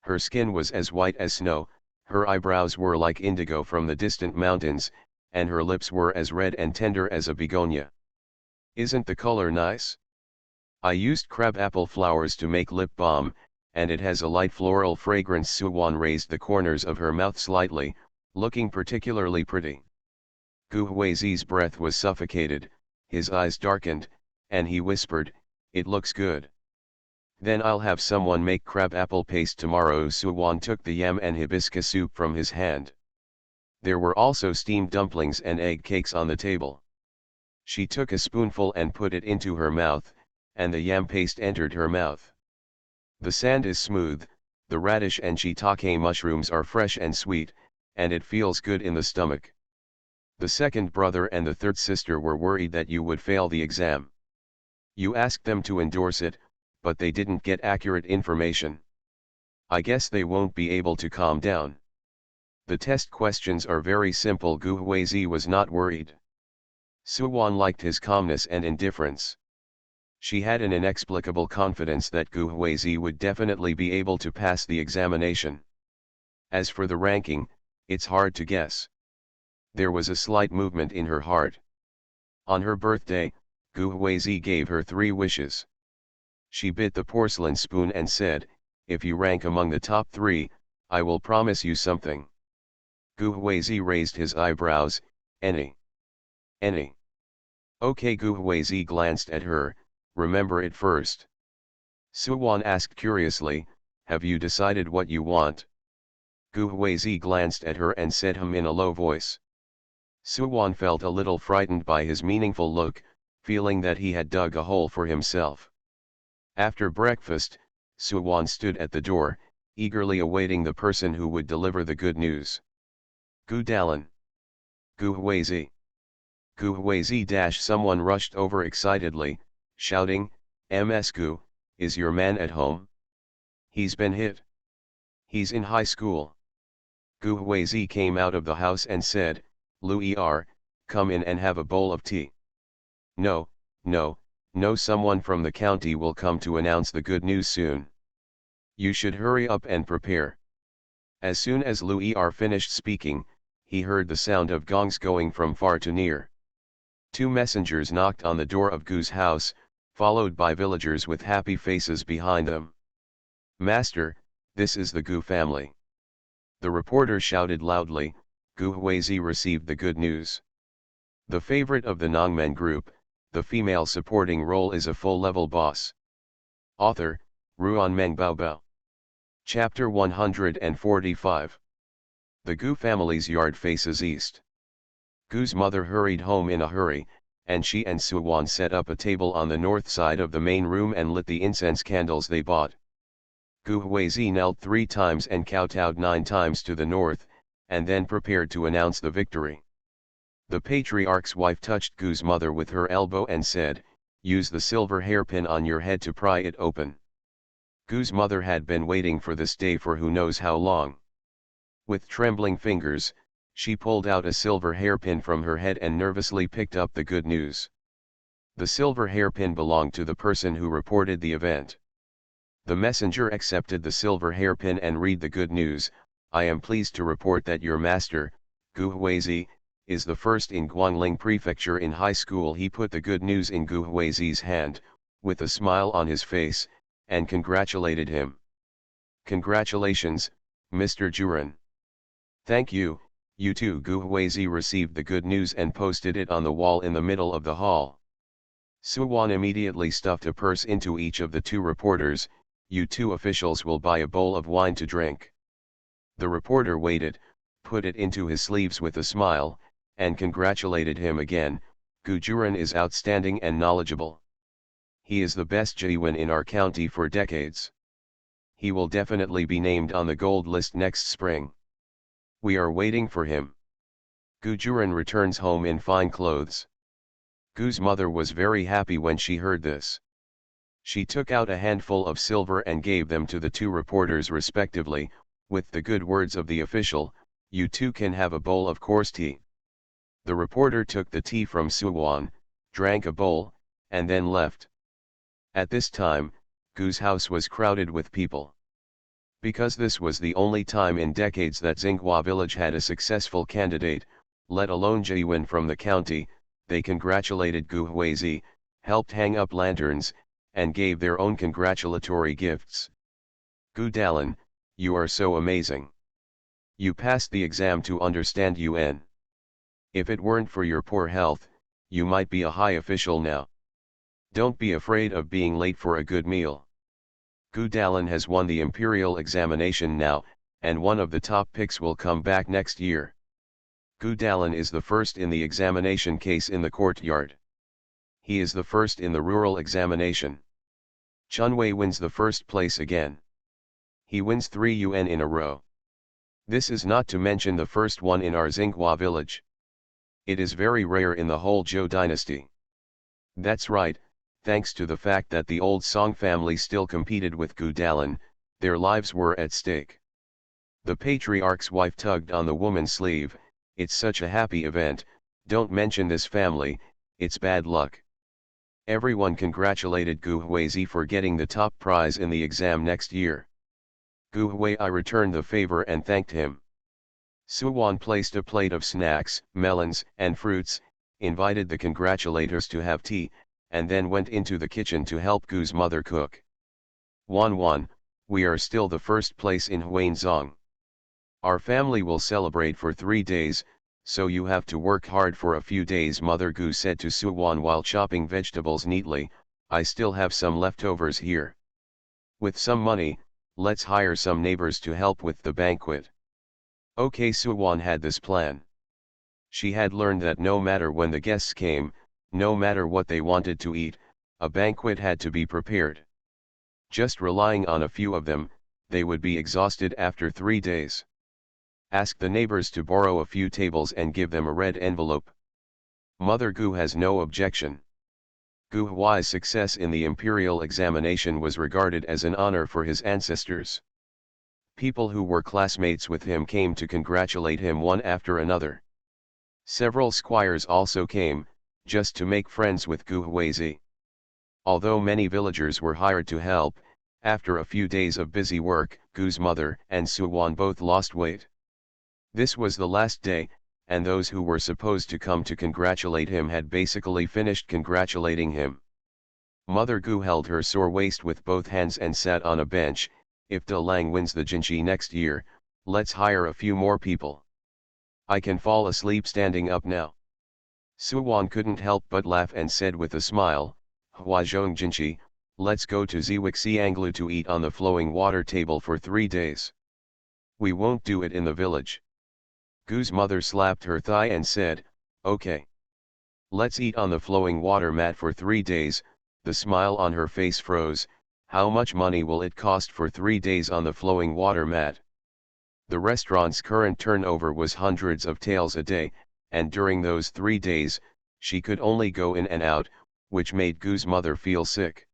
Her skin was as white as snow, her eyebrows were like indigo from the distant mountains, and her lips were as red and tender as a begonia. Isn't the color nice? I used crabapple flowers to make lip balm, and it has a light floral fragrance. Suwon raised the corners of her mouth slightly, looking particularly pretty. Gu Huizi's breath was suffocated, his eyes darkened, and he whispered, "It looks good. Then I'll have someone make crabapple paste tomorrow." Suwon took the yam and hibiscus soup from his hand. There were also steamed dumplings and egg cakes on the table. She took a spoonful and put it into her mouth, and the yam paste entered her mouth. The sand is smooth, the radish and shiitake mushrooms are fresh and sweet, and it feels good in the stomach. The second brother and the third sister were worried that you would fail the exam. You asked them to endorse it, but they didn't get accurate information. I guess they won't be able to calm down. The test questions are very simple. Gu Huizi was not worried. Suwon liked his calmness and indifference. She had an inexplicable confidence that Gu Huizi would definitely be able to pass the examination. As for the ranking, it's hard to guess. There was a slight movement in her heart. On her birthday, Gu Huizi gave her 3 wishes. She bit the porcelain spoon and said, "If you rank among the top 3, I will promise you something." Gu Huizi raised his eyebrows. Any? Okay. Gu Huizi glanced at her, "Remember it first." Suwon asked curiously, "Have you decided what you want?" Gu Huizi glanced at her and said in a low voice. Suwon felt a little frightened by his meaningful look, feeling that he had dug a hole for himself. After breakfast, Suwon stood at the door, eagerly awaiting the person who would deliver the good news. Gu Dalin. Gu Huizi. Gu Huizi. Someone rushed over excitedly, shouting, "Ms. Gu, is your man at home? He's been hit. He's in high school." Gu Huizi came out of the house and said, "Louis R, come in and have a bowl of tea." No, someone from the county will come to announce the good news soon. You should hurry up and prepare. As soon as Louis R finished speaking, he heard the sound of gongs going from far to near. 2 messengers knocked on the door of Gu's house, followed by villagers with happy faces behind them. "Master, this is the Gu family." The reporter shouted loudly. Gu Huizi received the good news. The favorite of the Nongmen group, the female supporting role is a full-level boss. Author, Ruanmeng Baobao. Chapter 145. The Gu family's yard faces east. Gu's mother hurried home in a hurry, and she and Suwon set up a table on the north side of the main room and lit the incense candles they bought. Gu Huizi knelt 3 times and kowtowed 9 times to the north, and then prepared to announce the victory. The patriarch's wife touched Gu's mother with her elbow and said, "Use the silver hairpin on your head to pry it open." Gu's mother had been waiting for this day for who knows how long. With trembling fingers, she pulled out a silver hairpin from her head and nervously picked up the good news. The silver hairpin belonged to the person who reported the event. The messenger accepted the silver hairpin and read the good news. "I am pleased to report that your master, Gu Huizi, is the first in Guangling Prefecture in high school." He put the good news in Gu Huizi's hand, with a smile on his face, and congratulated him. "Congratulations, Mr. Juran." "Thank you, you too." Gu Huizi received the good news and posted it on the wall in the middle of the hall. Suwon immediately stuffed a purse into each of the 2 reporters. "You 2 officials will buy a bowl of wine to drink." The reporter waited, put it into his sleeves with a smile, and congratulated him again. "Gu Juran is outstanding and knowledgeable. He is the best Jiwen in our county for decades. he will definitely be named on the gold list next spring. We are waiting for him. Gu Juran returns home in fine clothes. Gu's mother was very happy when she heard this. She took out a handful of silver and gave them to the two reporters respectively, with the good words of the official, "You two can have a bowl of coarse tea." The reporter took the tea from Suwon, drank a bowl, and then left. At this time, Gu's house was crowded with people. Because this was the only time in decades that Xinghua village had a successful candidate, let alone Jiwen from the county, they congratulated Gu Huizi, helped hang up lanterns, and gave their own congratulatory gifts. Gu Dalin, you are so amazing. You passed the exam to understand UN. If it weren't for your poor health, you might be a high official now. Don't be afraid of being late for a good meal. Gu Dalin has won the imperial examination now, and one of the top picks will come back next year. Gu Dalin is the first in the examination case in the courtyard. He is the first in the rural examination. Chunwei wins the first place again. He wins 3 UN in a row. This is not to mention the first one in our Xinghua village. It is very rare in the whole Zhou dynasty. That's right, thanks to the fact that the old Song family still competed with Gu Dalin, their lives were at stake. The patriarch's wife tugged on the woman's sleeve, "It's such a happy event, don't mention this family, it's bad luck." Everyone congratulated Gu Huizi for getting the top prize in the exam next year. Gu Huizi returned the favor and thanked him. Suwon placed a plate of snacks, melons, and fruits, invited the congratulators to have tea, and then went into the kitchen to help Gu's mother cook. Wan, we are still the first place in Huanzhong. Our family will celebrate for 3 days, so you have to work hard for a few days, Mother Gu said to Suwon while chopping vegetables neatly. I still have some leftovers here. With some money, let's hire some neighbors to help with the banquet. Okay, Suwon had this plan. She had learned that no matter when the guests came, no matter what they wanted to eat, a banquet had to be prepared. Just relying on a few of them, they would be exhausted after 3 days. Ask the neighbors to borrow a few tables and give them a red envelope. Mother Gu has no objection. Gu Huai's success in the imperial examination was regarded as an honor for his ancestors. People who were classmates with him came to congratulate him one after another. Several squires also came, just to make friends with Gu Huizi. Although many villagers were hired to help, after a few days of busy work, Gu's mother and Suwon both lost weight. This was the last day, and those who were supposed to come to congratulate him had basically finished congratulating him. Mother Gu held her sore waist with both hands and sat on a bench. If De Lang wins the Jinchi next year, let's hire a few more people. I can fall asleep standing up now. Suwon couldn't help but laugh and said with a smile, Huazhong Jinchi, let's go to Ziwixianglu to eat on the flowing water table for 3 days. We won't do it in the village. Gu's mother slapped her thigh and said, okay. Let's eat on the flowing water mat for 3 days. The smile on her face froze. How much money will it cost for 3 days on the flowing water mat? The restaurant's current turnover was hundreds of taels a day, and during those 3 days, she could only go in and out, which made Gu's mother feel sick.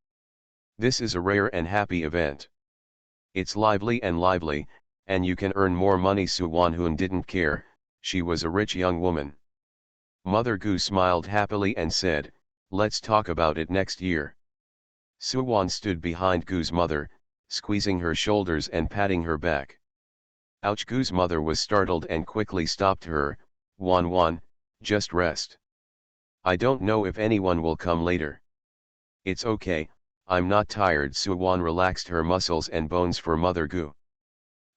This is a rare and happy event. It's lively, and you can earn more money. Suwon Hun didn't care, she was a rich young woman. Mother Gu smiled happily and said, let's talk about it next year. Suwon stood behind Gu's mother, squeezing her shoulders and patting her back. Ouch! Gu's mother was startled and quickly stopped her. Wan, just rest. I don't know if anyone will come later. It's okay, I'm not tired. Suwon relaxed her muscles and bones for Mother Gu.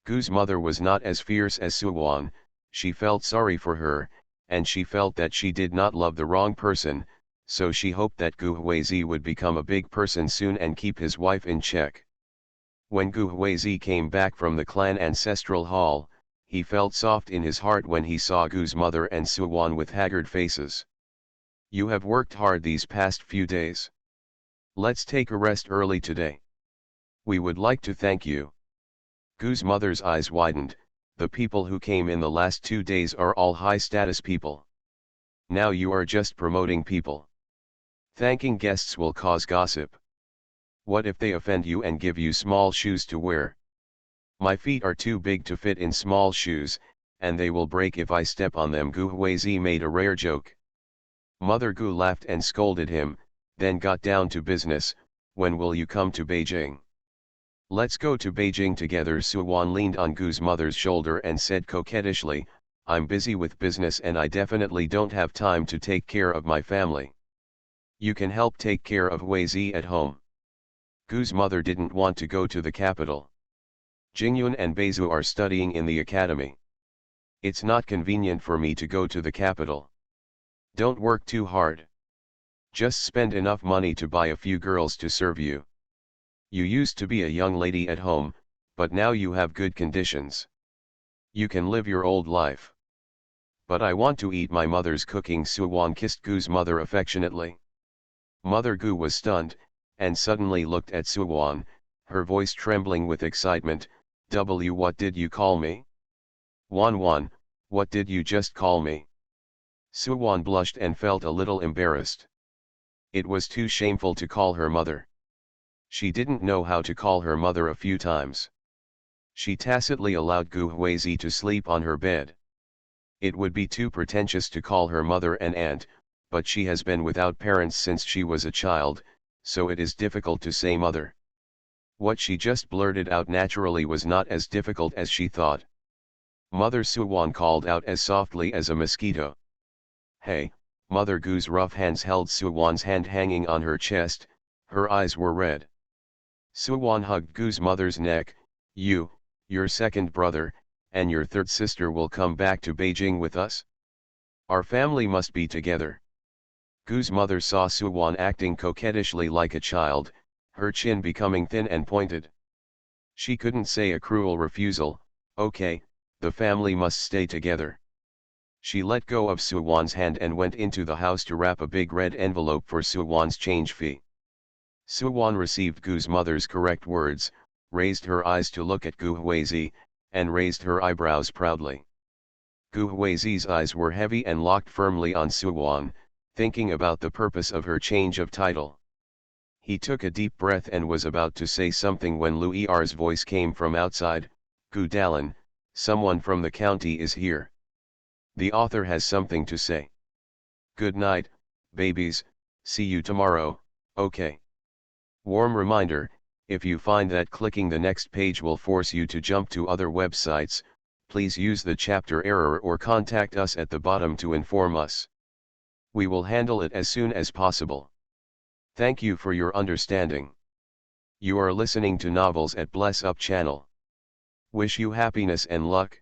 Gu's mother was not as fierce as Suwon. She felt sorry for her, and she felt that she did not love the wrong person, so she hoped that Gu Huizi would become a big person soon and keep his wife in check. When Gu Huizi came back from the clan ancestral hall, he felt soft in his heart when he saw Gu's mother and Suwon with haggard faces. You have worked hard these past few days. Let's take a rest early today. We would like to thank you. Gu's mother's eyes widened. The people who came in the last 2 days are all high-status people. Now you are just promoting people. Thanking guests will cause gossip. What if they offend you and give you small shoes to wear? My feet are too big to fit in small shoes, and they will break if I step on them. Gu Huizi made a rare joke. Mother Gu laughed and scolded him, then got down to business. When will you come to Beijing? Let's go to Beijing together. Suwan leaned on Gu's mother's shoulder and said coquettishly, I'm busy with business and I definitely don't have time to take care of my family. You can help take care of Huizi at home. Gu's mother didn't want to go to the capital. Jingyun and Beizu are studying in the academy. It's not convenient for me to go to the capital. Don't work too hard. Just spend enough money to buy a few girls to serve you. You used to be a young lady at home, but now you have good conditions. You can live your old life. But I want to eat my mother's cooking. Suwan kissed Gu's mother affectionately. Mother Gu was stunned, and suddenly looked at Suwan, her voice trembling with excitement. What did you call me? Wan, what did you just call me? Suwan blushed and felt a little embarrassed. It was too shameful to call her mother. She didn't know how to call her mother a few times. She tacitly allowed Gu Huizi to sleep on her bed. It would be too pretentious to call her mother an aunt, but she has been without parents since she was a child, so it is difficult to say mother. What she just blurted out naturally was not as difficult as she thought. Mother Suwan called out as softly as a mosquito. Hey, Mother Gu's rough hands held Suwan's hand hanging on her chest, her eyes were red. Suwan hugged Gu's mother's neck. Your second brother, and your third sister will come back to Beijing with us? Our family must be together. Gu's mother saw Suwan acting coquettishly like a child, her chin becoming thin and pointed. She couldn't say a cruel refusal. Okay, the family must stay together. She let go of Suwan's hand and went into the house to wrap a big red envelope for Suwan's change fee. Suwan received Gu's mother's correct words, raised her eyes to look at Gu Huizi, and raised her eyebrows proudly. Gu Huizi's eyes were heavy and locked firmly on Suwan, thinking about the purpose of her change of title. He took a deep breath and was about to say something when Lu Er's voice came from outside. Gu Dalin, someone from the county is here. The author has something to say. Good night, babies, see you tomorrow, okay. Warm reminder, if you find that clicking the next page will force you to jump to other websites, please use the chapter error or contact us at the bottom to inform us. We will handle it as soon as possible. Thank you for your understanding. You are listening to Novels at Bless Up channel. Wish you happiness and luck.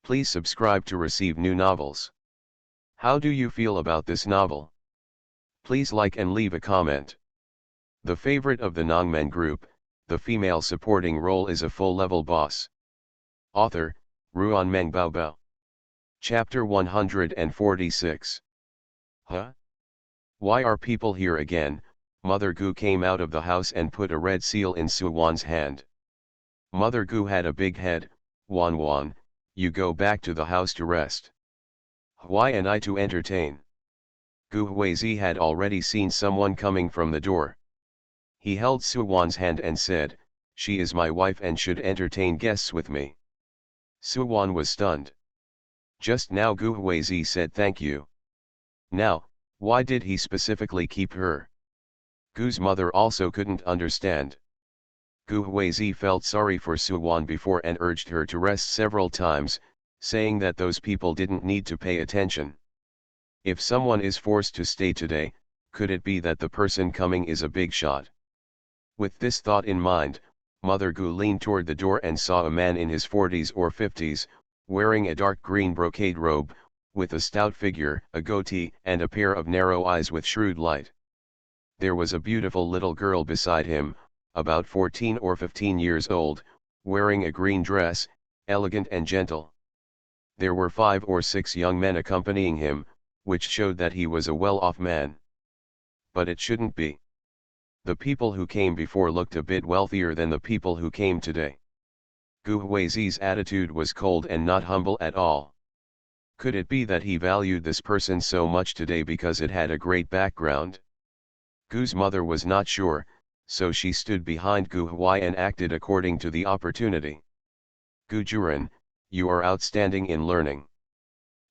Please subscribe to receive new novels. How do you feel about this novel? Please like and leave a comment. The favorite of the Nongmen group, the female supporting role is a full-level boss. Author, Ruan Meng Baobao. Chapter 146. Huh? Why are people here again? Mother Gu came out of the house and put a red seal in Suwan's hand. Mother Gu had a big head. Wan, you go back to the house to rest. Why and I to entertain? Gu Huizi had already seen someone coming from the door. He held Suwan's hand and said, she is my wife and should entertain guests with me. Suwan was stunned. Just now Gu Huizi said thank you. Now, why did he specifically keep her? Gu's mother also couldn't understand. Gu Huizi felt sorry for Suwan before and urged her to rest several times, saying that those people didn't need to pay attention. If someone is forced to stay today, could it be that the person coming is a big shot? With this thought in mind, Mother Gu leaned toward the door and saw a man in his 40s or 50s, wearing a dark green brocade robe, with a stout figure, a goatee, and a pair of narrow eyes with shrewd light. There was a beautiful little girl beside him, about 14 or 15 years old, wearing a green dress, elegant and gentle. There were 5 or 6 young men accompanying him, which showed that he was a well-off man. But it shouldn't be. The people who came before looked a bit wealthier than the people who came today. Gu Huizi's attitude was cold and not humble at all. Could it be that he valued this person so much today because it had a great background? Gu's mother was not sure, so she stood behind Gu Hui and acted according to the opportunity. Gu Juren, you are outstanding in learning.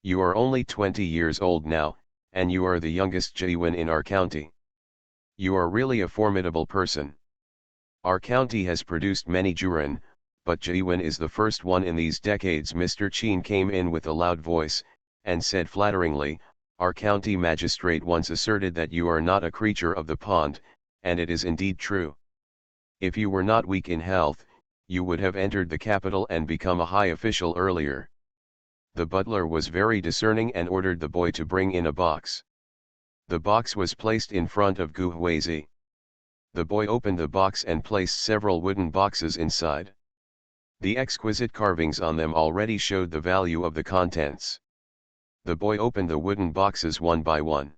You are only 20 years old now, and you are the youngest Jiwen in our county. You are really a formidable person. Our county has produced many Juren, but Jiwen is the first one in these decades. Mr. Qin came in with a loud voice, and said flatteringly, our county magistrate once asserted that you are not a creature of the pond, and it is indeed true. If you were not weak in health, you would have entered the capital and become a high official earlier. The butler was very discerning and ordered the boy to bring in a box. The box was placed in front of Gu Huizi. The boy opened the box and placed several wooden boxes inside. The exquisite carvings on them already showed the value of the contents. The boy opened the wooden boxes one by one.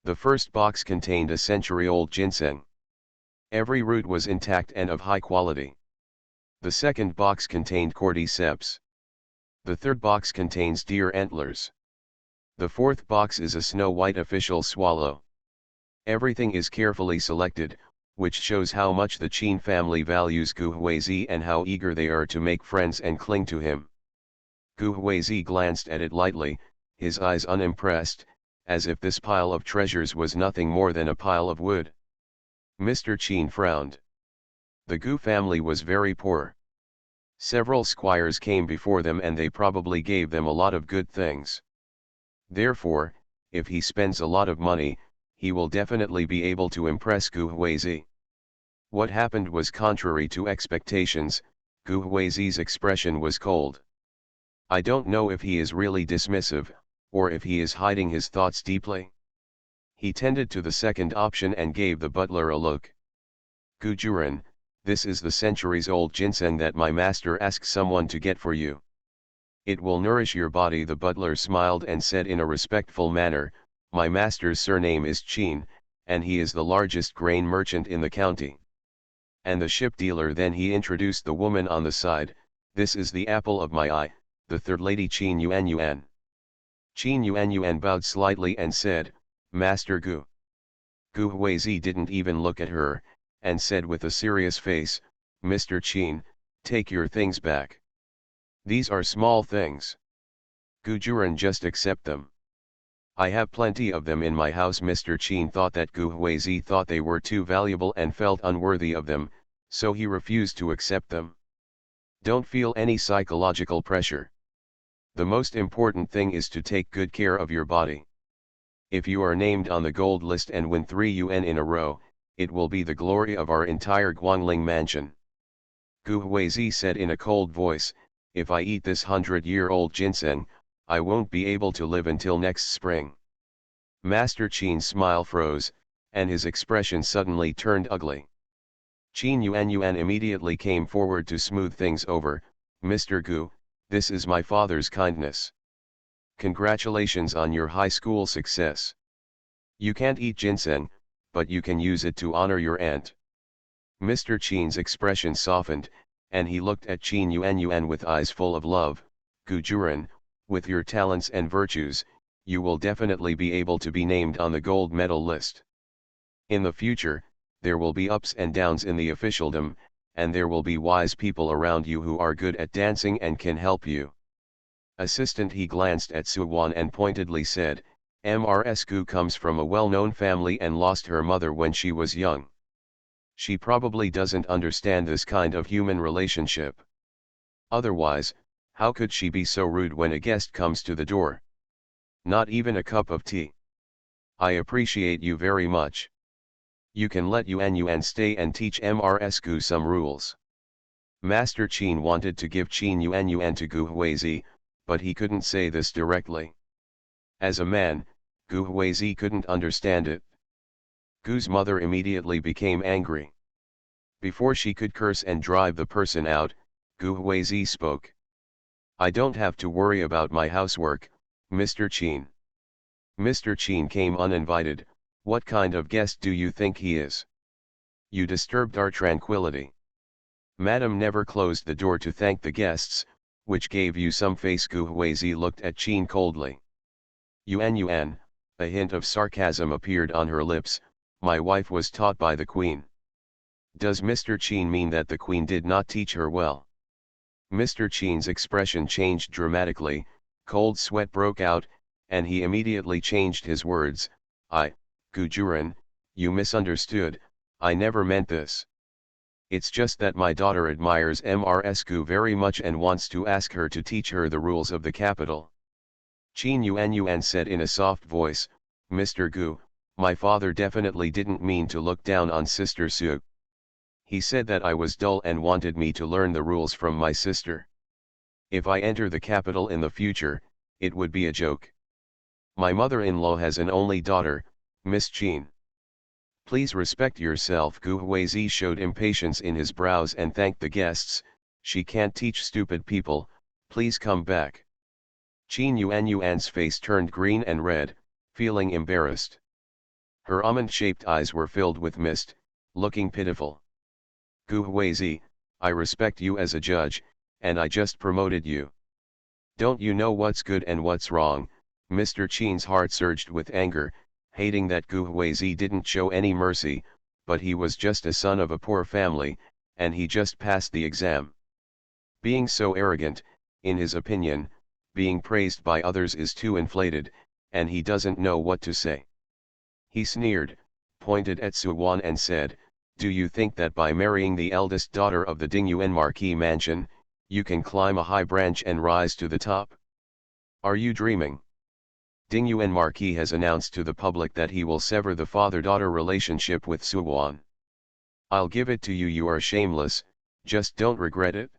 The first box contained a century-old ginseng. Every root was intact and of high quality. The second box contained cordyceps. The third box contains deer antlers. The fourth box is a snow-white official swallow. Everything is carefully selected, which shows how much the Qin family values Gu Huizi and how eager they are to make friends and cling to him. Gu Huizi glanced at it lightly, his eyes unimpressed, as if this pile of treasures was nothing more than a pile of wood. Mr. Qin frowned. The Gu family was very poor. Several squires came before them and they probably gave them a lot of good things. Therefore, if he spends a lot of money, he will definitely be able to impress Gu Huizi. What happened was contrary to expectations. Gu Huizi's expression was cold. I don't know if he is really dismissive, or if he is hiding his thoughts deeply. He tended to the second option and gave the butler a look. Gu Juren, this is the centuries-old ginseng that my master asked someone to get for you. It will nourish your body. The butler smiled and said in a respectful manner, my master's surname is Qin, and he is the largest grain merchant in the county. And the ship dealer. Then he introduced the woman on the side, this is the apple of my eye, the third lady Qin Yuan Yuan. Qin Yuan Yuan bowed slightly and said, Master Gu. Gu Huizi didn't even look at her, and said with a serious face, Mr. Qin, take your things back. These are small things. Gu Juren, just accept them. I have plenty of them in my house. Mr. Qin thought that Gu Huizi thought they were too valuable and felt unworthy of them, so he refused to accept them. Don't feel any psychological pressure. The most important thing is to take good care of your body. If you are named on the gold list and win 3 yuan in a row, it will be the glory of our entire Guangling mansion. Gu Huizi said in a cold voice, if I eat this 100-year-old ginseng, I won't be able to live until next spring. Master Qin's smile froze, and his expression suddenly turned ugly. Qin Yuan Yuan immediately came forward to smooth things over, Mr. Gu, this is my father's kindness. Congratulations on your high school success. You can't eat ginseng, but you can use it to honor your aunt. Mr. Qin's expression softened, and he looked at Qin Yuan Yuan with eyes full of love. Gu Juren, with your talents and virtues, you will definitely be able to be named on the gold medal list. In the future, there will be ups and downs in the officialdom, and there will be wise people around you who are good at dancing and can help you. Assistant. He glanced at Suwan and pointedly said, Mrs. Gu comes from a well-known family and lost her mother when she was young. She probably doesn't understand this kind of human relationship. Otherwise, how could she be so rude when a guest comes to the door? Not even a cup of tea. I appreciate you very much. You can let Yuan Yuan stay and teach Mrs. Gu some rules. Master Qin wanted to give Qin Yuan Yuan to Gu Huizi, but he couldn't say this directly. As a man, Gu Huizi couldn't understand it. Gu's mother immediately became angry. Before she could curse and drive the person out, Gu Huizi spoke. I don't have to worry about my housework, Mr. Qin. Mr. Qin came uninvited. What kind of guest do you think he is? You disturbed our tranquility. Madam never closed the door to thank the guests, which gave you some face. Gu Huizi looked at Qin coldly. Yuan, a hint of sarcasm appeared on her lips. My wife was taught by the queen. Does Mr. Qin mean that the queen did not teach her well? Mr. Qin's expression changed dramatically, cold sweat broke out, and he immediately changed his words. Gu Juran, you misunderstood, I never meant this. It's just that my daughter admires Mrs. Gu very much and wants to ask her to teach her the rules of the capital. Qin Yuan said in a soft voice, Mr. Gu, my father definitely didn't mean to look down on Sister Su. He said that I was dull and wanted me to learn the rules from my sister. If I enter the capital in the future, it would be a joke. My mother-in-law has an only daughter, Miss Qin. Please respect yourself. Gu Huizi showed impatience in his brows and thanked the guests. She can't teach stupid people, please come back. Qin Yuan's face turned green and red, feeling embarrassed. Her almond-shaped eyes were filled with mist, looking pitiful. Gu Huizi, I respect you as a judge, and I just promoted you. Don't you know what's good and what's wrong? Mr. Qin's heart surged with anger, hating that Gu Huizi didn't show any mercy, but he was just a son of a poor family, and he just passed the exam. Being so arrogant, in his opinion, being praised by others is too inflated, and he doesn't know what to say. He sneered, pointed at Suwan and said, do you think that by marrying the eldest daughter of the Dingyuan Marquis mansion, you can climb a high branch and rise to the top? Are you dreaming? Dingyuan Marquis has announced to the public that he will sever the father-daughter relationship with Suwan. I'll give it to you, you are shameless, just don't regret it.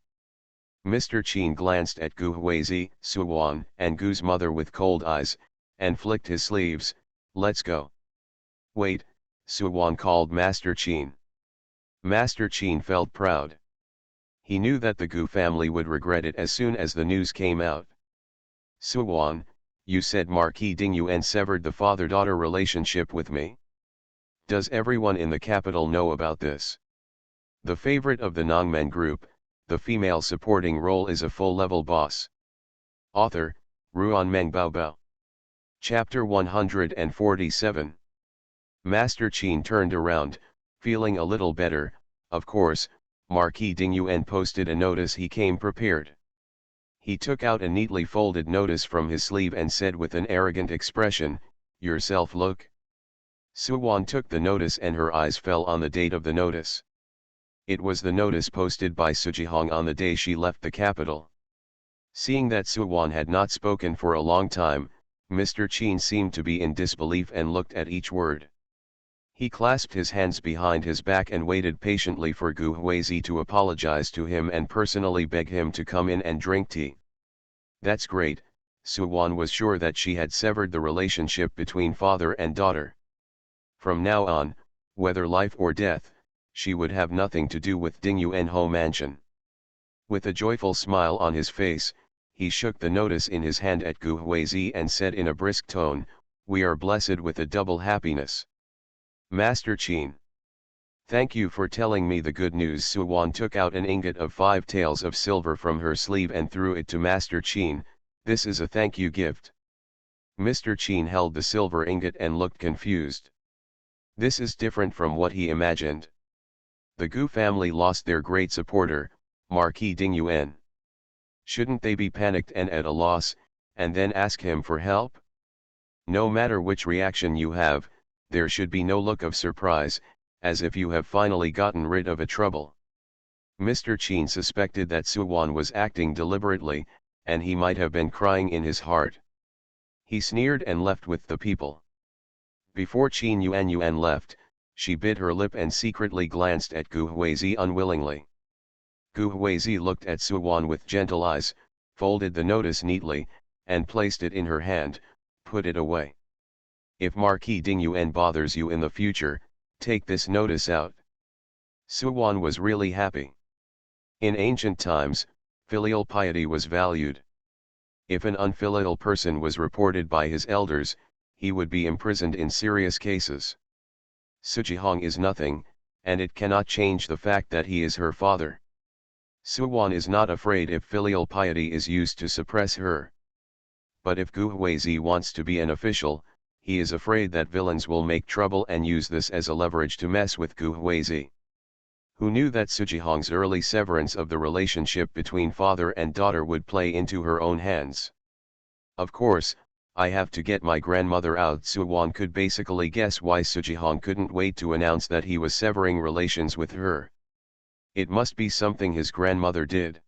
Mr. Qin glanced at Gu Huizi, Suwan, and Gu's mother with cold eyes, and flicked his sleeves. Let's go. Wait, Suwan called Master Qin. Master Qin felt proud. He knew that the Gu family would regret it as soon as the news came out. Suwan, you said Marquis Dingyuan severed the father-daughter relationship with me? Does everyone in the capital know about this? The favorite of the Nongmen group, the female supporting role is a full-level boss. Author, Ruan Meng Baobao. Chapter 147. Master Qin turned around, feeling a little better. Of course, Marquis Dingyuan posted a notice. He came prepared. He took out a neatly folded notice from his sleeve and said with an arrogant expression, yourself look. Suwan took the notice and her eyes fell on the date of the notice. It was the notice posted by Sujihong on the day she left the capital. Seeing that Suwan had not spoken for a long time, Mr. Qin seemed to be in disbelief and looked at each word. He clasped his hands behind his back and waited patiently for Gu Huizi to apologize to him and personally beg him to come in and drink tea. That's great, Suwan was sure that she had severed the relationship between father and daughter. From now on, whether life or death, she would have nothing to do with Dingyuan Ho mansion. With a joyful smile on his face, he shook the notice in his hand at Gu Huizi and said in a brisk tone, we are blessed with a double happiness. Master Qin. Thank you for telling me the good news. Suwan took out an ingot of 5 taels of silver from her sleeve and threw it to Master Qin. This is a thank you gift. Mr. Qin held the silver ingot and looked confused. This is different from what he imagined. The Gu family lost their great supporter, Marquis Dingyuan. Shouldn't they be panicked and at a loss, and then ask him for help? No matter which reaction you have, there should be no look of surprise, as if you have finally gotten rid of a trouble. Mr. Qin suspected that Suwan was acting deliberately, and he might have been crying in his heart. He sneered and left with the people. Before Qin Yuan left, she bit her lip and secretly glanced at Gu Huizi unwillingly. Gu Huizi looked at Suwan with gentle eyes, folded the notice neatly, and placed it in her hand. Put it away. If Marquis Dingyuan bothers you in the future, take this notice out. Suwan was really happy. In ancient times, filial piety was valued. If an unfilial person was reported by his elders, he would be imprisoned in serious cases. Sujihong is nothing, and it cannot change the fact that he is her father. Suwon is not afraid if filial piety is used to suppress her. But if Gu Huizi wants to be an official, he is afraid that villains will make trouble and use this as a leverage to mess with Gu Huizi. Who knew that Sujihong's early severance of the relationship between father and daughter would play into her own hands? Of course, I have to get my grandmother out. Suwon could basically guess why Sujihong couldn't wait to announce that he was severing relations with her. It must be something his grandmother did.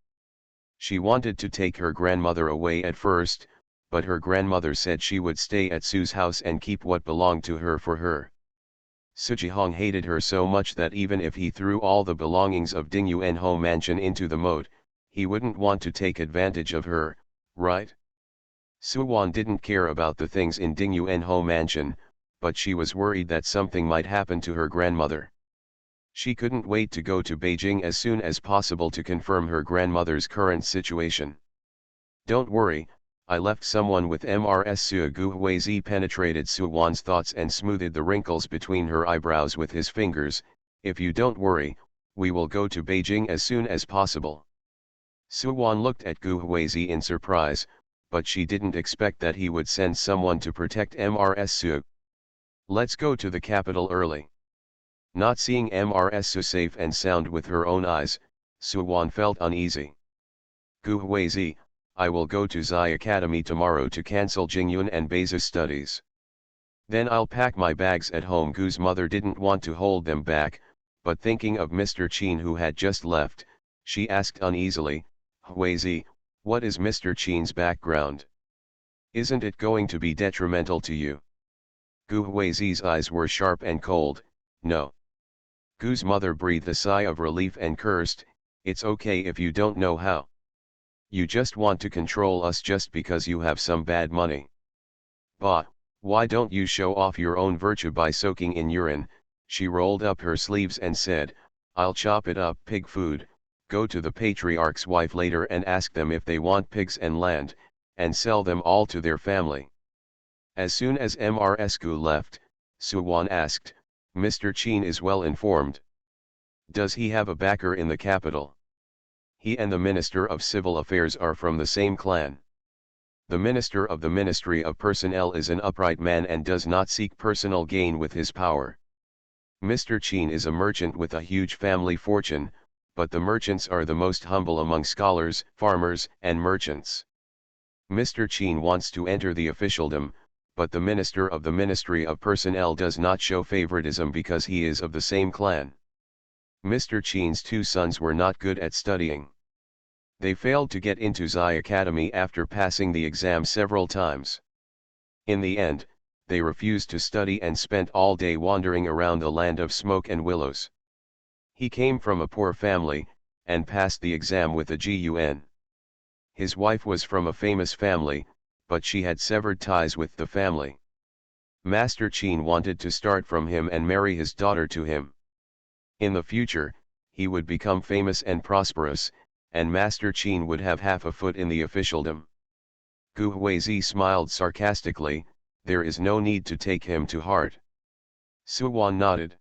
She wanted to take her grandmother away at first, but her grandmother said she would stay at Su's house and keep what belonged to her for her. Sujihong hated her so much that even if he threw all the belongings of Ding Yuanhou mansion into the moat, he wouldn't want to take advantage of her, right? Suwon didn't care about the things in Ding Yuanhou mansion, but she was worried that something might happen to her grandmother. She couldn't wait to go to Beijing as soon as possible to confirm her grandmother's current situation. Don't worry, I left someone with Mrs. Su. Gu Huizi penetrated Suwon's thoughts and smoothed the wrinkles between her eyebrows with his fingers. If you don't worry, we will go to Beijing as soon as possible. Suwon looked at Gu Huizi in surprise, but she didn't expect that he would send someone to protect Mrs. Su. Let's go to the capital early. Not seeing Mrs. Su safe and sound with her own eyes, Suwon felt uneasy. Gu Huizi, I will go to Xi Academy tomorrow to cancel Jingyun and Beiza's studies. Then I'll pack my bags at home. Gu's mother didn't want to hold them back, but thinking of Mr. Qin who had just left, she asked uneasily, Huizi, what is Mr. Qin's background? Isn't it going to be detrimental to you? Gu Huizi's eyes were sharp and cold. No. Gu's mother breathed a sigh of relief and cursed, it's okay if you don't know how. You just want to control us just because you have some bad money. Bah, why don't you show off your own virtue by soaking in urine? She rolled up her sleeves and said, I'll chop it up. Pig food. Go to the patriarch's wife later and ask them if they want pigs and land, and sell them all to their family. As soon as Mrs. Gu left, Suwon asked, Mr. Qin is well informed. Does he have a backer in the capital? He and the Minister of Civil Affairs are from the same clan. The Minister of the Ministry of Personnel is an upright man and does not seek personal gain with his power. Mr. Qin is a merchant with a huge family fortune, but the merchants are the most humble among scholars, farmers, and merchants. Mr. Qin wants to enter the officialdom, but the Minister of the Ministry of Personnel does not show favoritism because he is of the same clan. Mr. Qin's two sons were not good at studying. They failed to get into Xi Academy after passing the exam several times. In the end, they refused to study and spent all day wandering around the land of smoke and willows. He came from a poor family, and passed the exam with a GUN. His wife was from a famous family, but she had severed ties with the family. Master Qin wanted to start from him and marry his daughter to him. In the future, he would become famous and prosperous, and Master Qin would have half a foot in the officialdom. Gu Huizi smiled sarcastically, there is no need to take him to heart. Suwon nodded.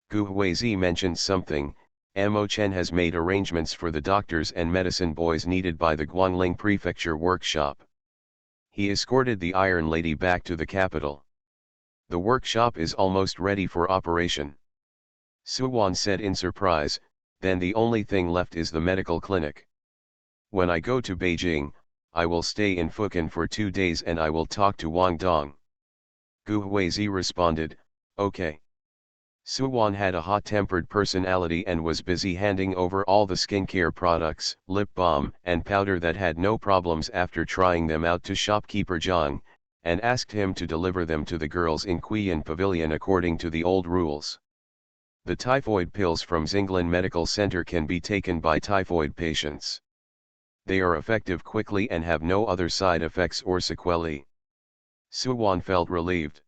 Gu Huizi mentioned something. Mo Chen has made arrangements for the doctors and medicine boys needed by the Guangling Prefecture workshop. He escorted the Iron Lady back to the capital. The workshop is almost ready for operation. Suwon said in surprise, then the only thing left is the medical clinic. When I go to Beijing, I will stay in Fukan for 2 days and I will talk to Wang Dong. Gu Huizi responded, okay. Suwon had a hot-tempered personality and was busy handing over all the skincare products, lip balm and powder that had no problems after trying them out to shopkeeper Zhang, and asked him to deliver them to the girls in Qian Pavilion according to the old rules. The typhoid pills from Xinglan Medical Center can be taken by typhoid patients. They are effective quickly and have no other side effects or sequelae. Suwon felt relieved.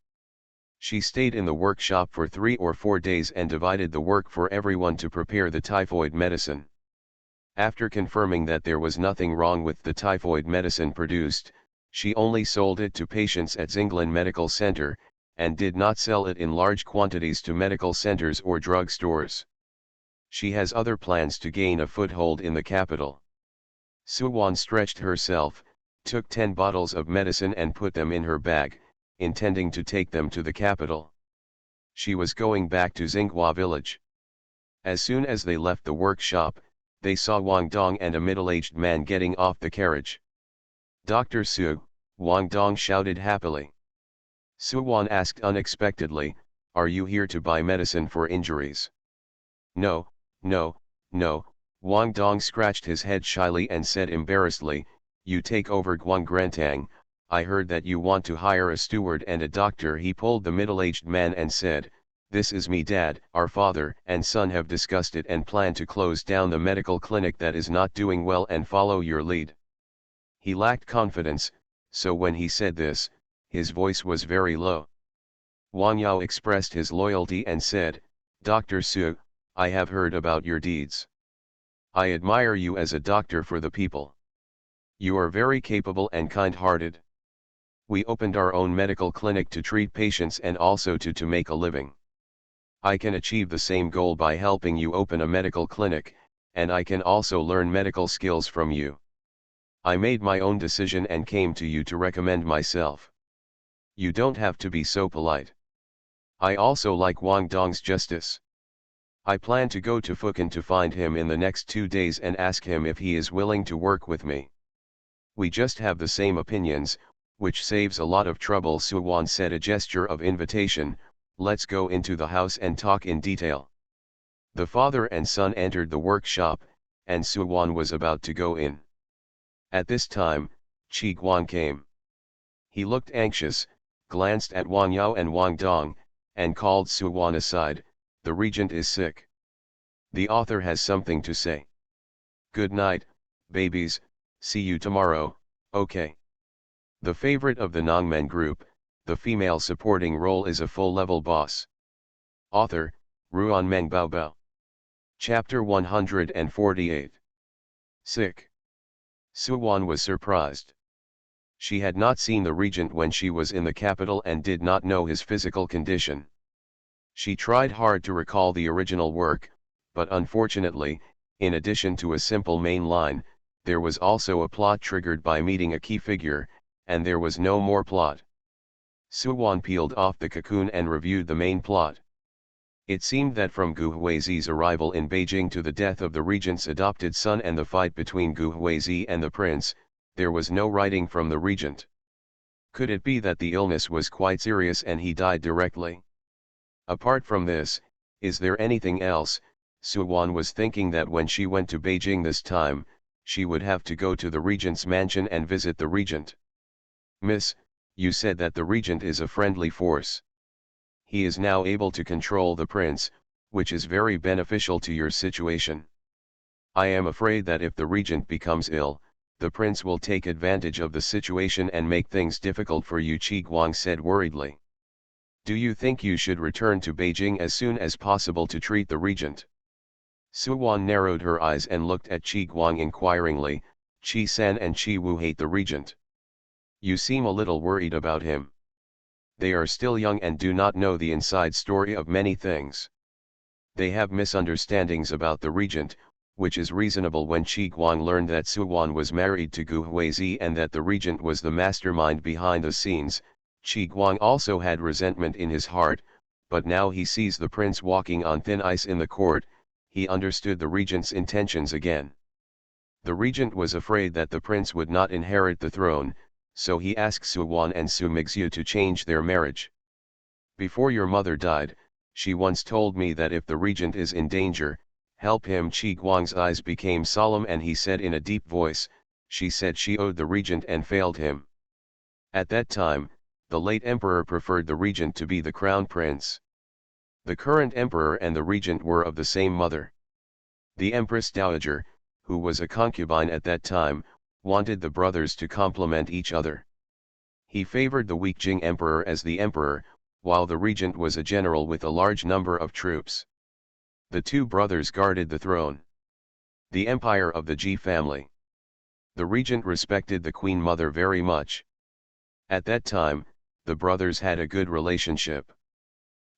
She stayed in the workshop for 3 or 4 days and divided the work for everyone to prepare the typhoid medicine. After confirming that there was nothing wrong with the typhoid medicine produced, she only sold it to patients at Xinglan Medical Center, and did not sell it in large quantities to medical centers or drug stores. She has other plans to gain a foothold in the capital. Suwon stretched herself, took 10 bottles of medicine and put them in her bag, intending to take them to the capital. She was going back to Xinghua village. As soon as they left the workshop, they saw Wang Dong and a middle-aged man getting off the carriage. "Dr. Su," Wang Dong shouted happily. Suwon asked unexpectedly, "Are you here to buy medicine for injuries?" "No, no, no," Wang Dong scratched his head shyly and said embarrassedly, "You take over Guangrantang, I heard that you want to hire a steward and a doctor." He pulled the middle-aged man and said, "This is me dad. Our father and son have discussed it and plan to close down the medical clinic that is not doing well and follow your lead." He lacked confidence, so when he said this, his voice was very low. Wang Yao expressed his loyalty and said, "Dr. Su, I have heard about your deeds. I admire you as a doctor for the people. You are very capable and kind-hearted. We opened our own medical clinic to treat patients and also to make a living. I can achieve the same goal by helping you open a medical clinic, and I can also learn medical skills from you. I made my own decision and came to you to recommend myself. You don't have to be so polite. I also like Wang Dong's justice. I plan to go to Fukan to find him in the next 2 days and ask him if he is willing to work with me. We just have the same opinions, which saves a lot of trouble." Suwon said, a gesture of invitation, "Let's go into the house and talk in detail." The father and son entered the workshop, and Suwon was about to go in. At this time, Chi Guang came. He looked anxious, glanced at Wang Yao and Wang Dong, and called Suwon aside. "The regent is sick. The author has something to say. Good night, babies, see you tomorrow, okay?" The favorite of the Nongmen group, the female supporting role is a full-level boss. Author, Ruan Meng Baobao. Chapter 148. Sick. Suwon was surprised. She had not seen the regent when she was in the capital and did not know his physical condition. She tried hard to recall the original work, but unfortunately, in addition to a simple main line, there was also a plot triggered by meeting a key figure, and there was no more plot. Suwon peeled off the cocoon and reviewed the main plot. It seemed that from Gu Huizi's arrival in Beijing to the death of the regent's adopted son and the fight between Gu Huizi and the prince, there was no writing from the regent. Could it be that the illness was quite serious and he died directly? Apart from this, is there anything else? Suwon was thinking that when she went to Beijing this time, she would have to go to the regent's mansion and visit the regent. "Miss, you said that the regent is a friendly force. He is now able to control the prince, which is very beneficial to your situation. I am afraid that if the regent becomes ill, the prince will take advantage of the situation and make things difficult for you," Chi Guang said worriedly. "Do you think you should return to Beijing as soon as possible to treat the regent?" Suwon narrowed her eyes and looked at Chi Guang inquiringly. "Chi-san and Chi-wu hate the regent. You seem a little worried about him. They are still young and do not know the inside story of many things. They have misunderstandings about the regent, which is reasonable." When Chi Guang learned that Suwon was married to Gu Huizi and that the regent was the mastermind behind the scenes, Chi Guang also had resentment in his heart, but now he sees the prince walking on thin ice in the court, he understood the regent's intentions again. The regent was afraid that the prince would not inherit the throne, so he asked Suwon and Su Mingxiu to change their marriage. "Before your mother died, she once told me that if the regent is in danger, help him." Chi Guang's eyes became solemn and he said in a deep voice, "She said she owed the regent and failed him. At that time, the late emperor preferred the regent to be the crown prince. The current emperor and the regent were of the same mother. The empress dowager, who was a concubine at that time, wanted the brothers to complement each other. He favored the weak Jing emperor as the emperor, while the regent was a general with a large number of troops. The two brothers guarded the throne. The empire of the Ji family. The regent respected the queen mother very much. At that time, the brothers had a good relationship.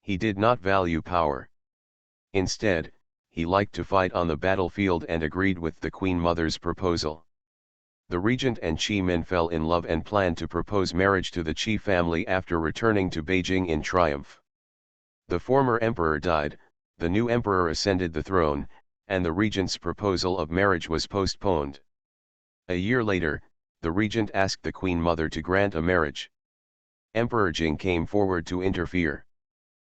He did not value power. Instead, he liked to fight on the battlefield and agreed with the Queen Mother's proposal. The regent and Qi Min fell in love and planned to propose marriage to the Qi family after returning to Beijing in triumph. The former emperor died, the new emperor ascended the throne, and the regent's proposal of marriage was postponed. A year later, the regent asked the Queen Mother to grant a marriage. Emperor Jing came forward to interfere.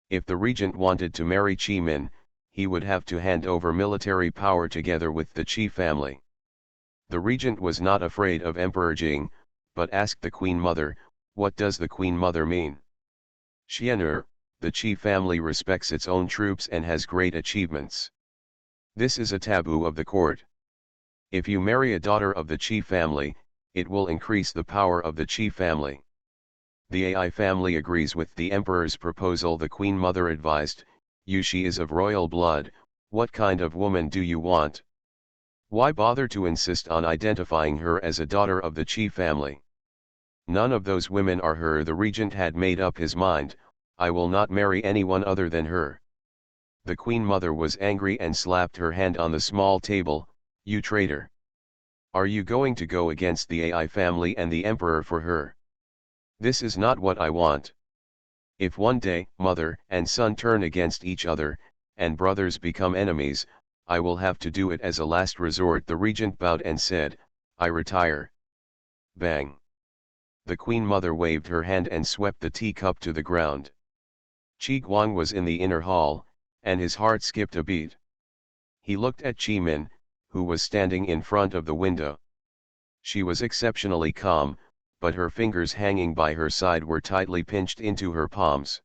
If the regent wanted to marry Qi Min, he would have to hand over military power together with the Qi family. The regent was not afraid of Emperor Jing, but asked the Queen Mother, "What does the Queen Mother mean?" "Xian'er, the Qi family respects its own troops and has great achievements. This is a taboo of the court. If you marry a daughter of the Qi family, it will increase the power of the Qi family." The Ai family agrees with the emperor's proposal. The Queen Mother advised, "She is of royal blood, what kind of woman do you want? Why bother to insist on identifying her as a daughter of the Qi family? None of those women are her." The regent had made up his mind, "I will not marry anyone other than her." The Queen Mother was angry and slapped her hand on the small table, "You traitor! Are you going to go against the Ai family and the emperor for her? This is not what I want. If one day mother and son turn against each other, and brothers become enemies, I will have to do it as a last resort." The regent bowed and said, "I retire." Bang! The Queen Mother waved her hand and swept the teacup to the ground. Qi Guang was in the inner hall, and his heart skipped a beat. He looked at Qi Min, who was standing in front of the window. She was exceptionally calm, but her fingers hanging by her side were tightly pinched into her palms.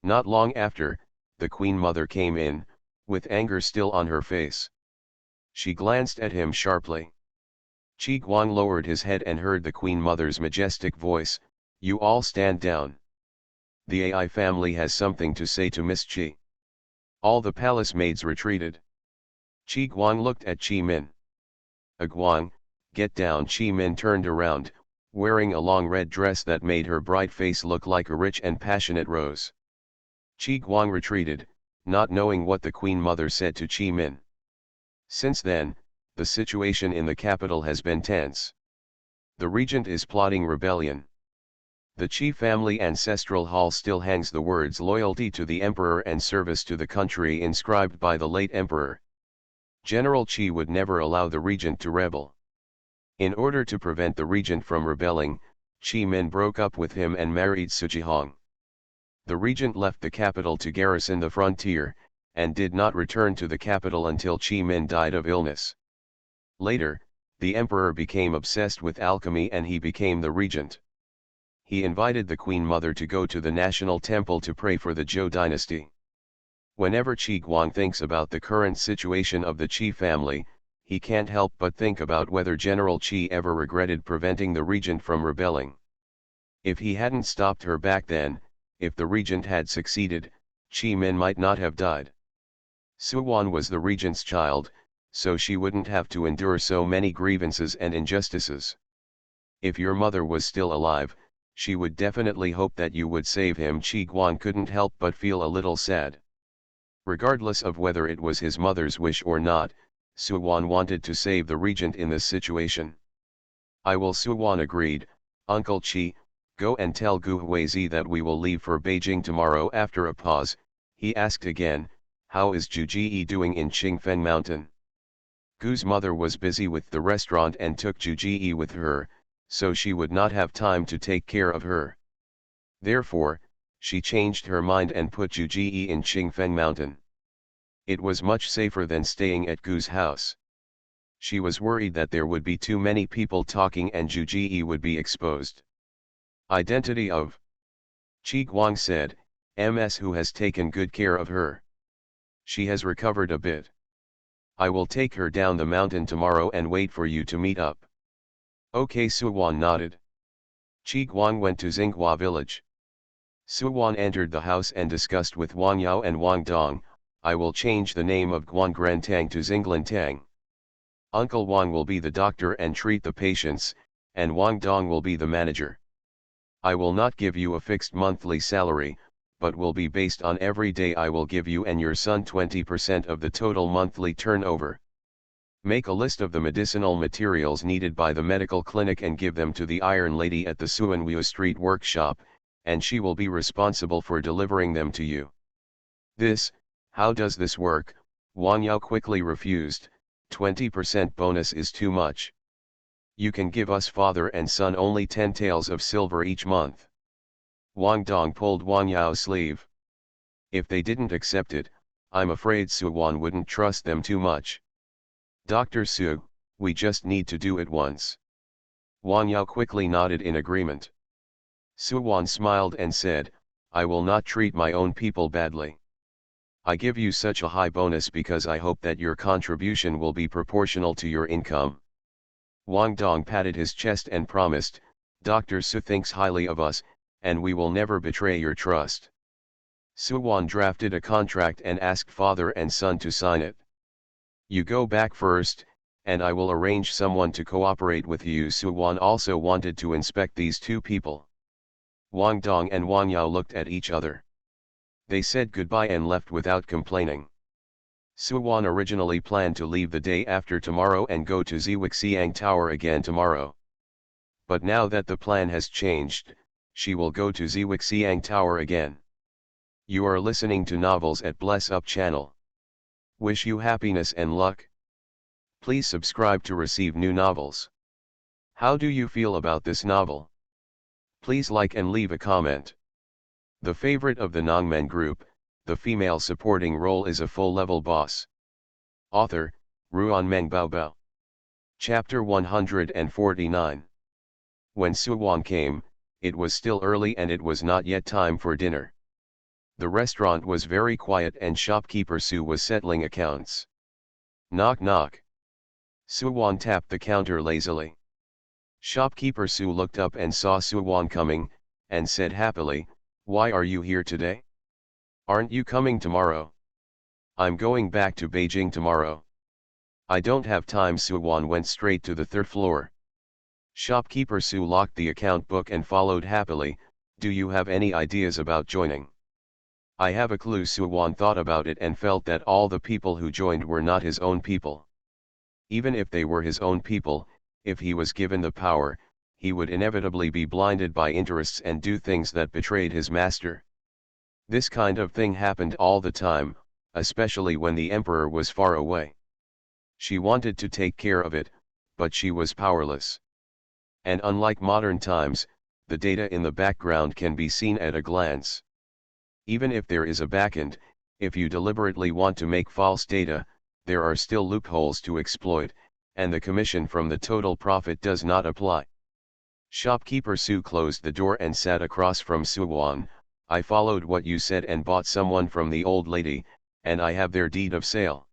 Not long after, the Queen Mother came in, with anger still on her face. She glanced at him sharply. Qi Guang lowered his head and heard the Queen Mother's majestic voice, "You all stand down. The Ai family has something to say to Miss Qi." All the palace maids retreated. Qi Guang looked at Qi Min. "Guang, get down." Qi Min turned around, wearing a long red dress that made her bright face look like a rich and passionate rose. Qi Guang retreated, not knowing what the Queen Mother said to Qi Min. Since then, the situation in the capital has been tense. The regent is plotting rebellion. The Qi family ancestral hall still hangs the words "loyalty to the emperor and service to the country" inscribed by the late emperor. General Qi would never allow the regent to rebel. In order to prevent the regent from rebelling, Qi Min broke up with him and married Sujihong. The regent left the capital to garrison the frontier, and did not return to the capital until Qi Min died of illness. Later, the emperor became obsessed with alchemy and he became the regent. He invited the Queen Mother to go to the national temple to pray for the Zhou dynasty. Whenever Qi Guang thinks about the current situation of the Qi family, he can't help but think about whether General Qi ever regretted preventing the regent from rebelling. If he hadn't stopped her back then, if the regent had succeeded, Qi Min might not have died. Suwan was the regent's child, so she wouldn't have to endure so many grievances and injustices. If your mother was still alive, she would definitely hope that you would save him. Qi Guang couldn't help but feel a little sad. Regardless of whether it was his mother's wish or not, Suwan wanted to save the regent in this situation. "I will." Suwan agreed. "Uncle Qi, go and tell Gu Huizi that we will leave for Beijing tomorrow." After a pause, he asked again, "How is Zhu Ji doing in Qingfen Mountain?" Gu's mother was busy with the restaurant and took Zhu Ji with her, so she would not have time to take care of her. Therefore, she changed her mind and put Zhu Ji in Qingfen Mountain. It was much safer than staying at Gu's house. She was worried that there would be too many people talking and Zhu Ji would be exposed. Identity of Qi Guang said, "Ms. Who has taken good care of her. She has recovered a bit. I will take her down the mountain tomorrow and wait for you to meet up." Okay. Suwan nodded. Qi Guang went to Xinghua village. Suwan entered the house and discussed with Wang Yao and Wang Dong, "I will change the name of Guangrantang to Xinglantang. Uncle Wang will be the doctor and treat the patients, and Wang Dong will be the manager. I will not give you a fixed monthly salary, but will be based on every day I will give you and your son 20% of the total monthly turnover. Make a list of the medicinal materials needed by the medical clinic and give them to the Iron Lady at the Suanweo Street workshop, and she will be responsible for delivering them to you. How does this work? Wang Yao quickly refused. 20% bonus is too much. You can give us father and son only 10 taels of silver each month. Wang Dong pulled Wang Yao's sleeve. If they didn't accept it, I'm afraid Su Wan wouldn't trust them too much. Dr. Su, we just need to do it once. Wang Yao quickly nodded in agreement. Su Wan smiled and said, I will not treat my own people badly. I give you such a high bonus because I hope that your contribution will be proportional to your income. Wang Dong patted his chest and promised, Dr. Su thinks highly of us, and we will never betray your trust. Su Wan drafted a contract and asked father and son to sign it. You go back first, and I will arrange someone to cooperate with you. Su Wan also wanted to inspect these two people. Wang Dong and Wang Yao looked at each other. They said goodbye and left without complaining. Su Wan originally planned to leave the day after tomorrow and go to Ziwixiang Tower again tomorrow. But now that the plan has changed, she will go to Ziwixiang Tower again. You are listening to Novels at Bless Up channel. Wish you happiness and luck. Please subscribe to receive new novels. How do you feel about this novel? Please like and leave a comment. The favorite of the Nongmen group, the female supporting role is a full-level boss. Author, Ruan Meng Baobao. Chapter 149. When Su Wan came, it was still early and it was not yet time for dinner. The restaurant was very quiet and shopkeeper Su was settling accounts. Knock knock. Su Wan tapped the counter lazily. Shopkeeper Su looked up and saw Su Wan coming, and said happily, Why are you here today? Aren't you coming tomorrow? I'm going back to Beijing tomorrow. I don't have time. Su Wan went straight to the third floor. Shopkeeper Su locked the account book and followed happily. Do you have any ideas about joining? I have a clue. Su Wan thought about it and felt that all the people who joined were not his own people. Even if they were his own people, if he was given the power, he would inevitably be blinded by interests and do things that betrayed his master. This kind of thing happened all the time, especially when the emperor was far away. She wanted to take care of it, but she was powerless. And unlike modern times, the data in the background can be seen at a glance. Even if there is a backend, if you deliberately want to make false data, there are still loopholes to exploit, and the commission from the total profit does not apply. Shopkeeper Su closed the door and sat across from Su Wan. I followed what you said and bought someone from the old lady, and I have their deed of sale.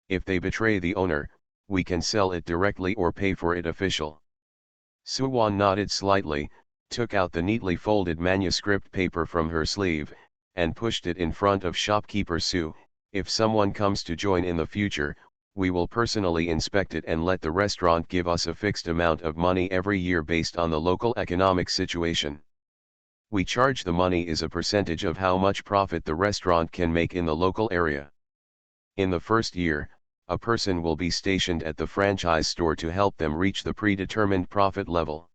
If they betray the owner, we can sell it directly or pay for it official. Su Wan nodded slightly, took out the neatly folded manuscript paper from her sleeve, and pushed it in front of shopkeeper Su. If someone comes to join in the future, we will personally inspect it and let the restaurant give us a fixed amount of money every year based on the local economic situation. We charge the money is a percentage of how much profit the restaurant can make in the local area. In the first year, a person will be stationed at the franchise store to help them reach the predetermined profit level.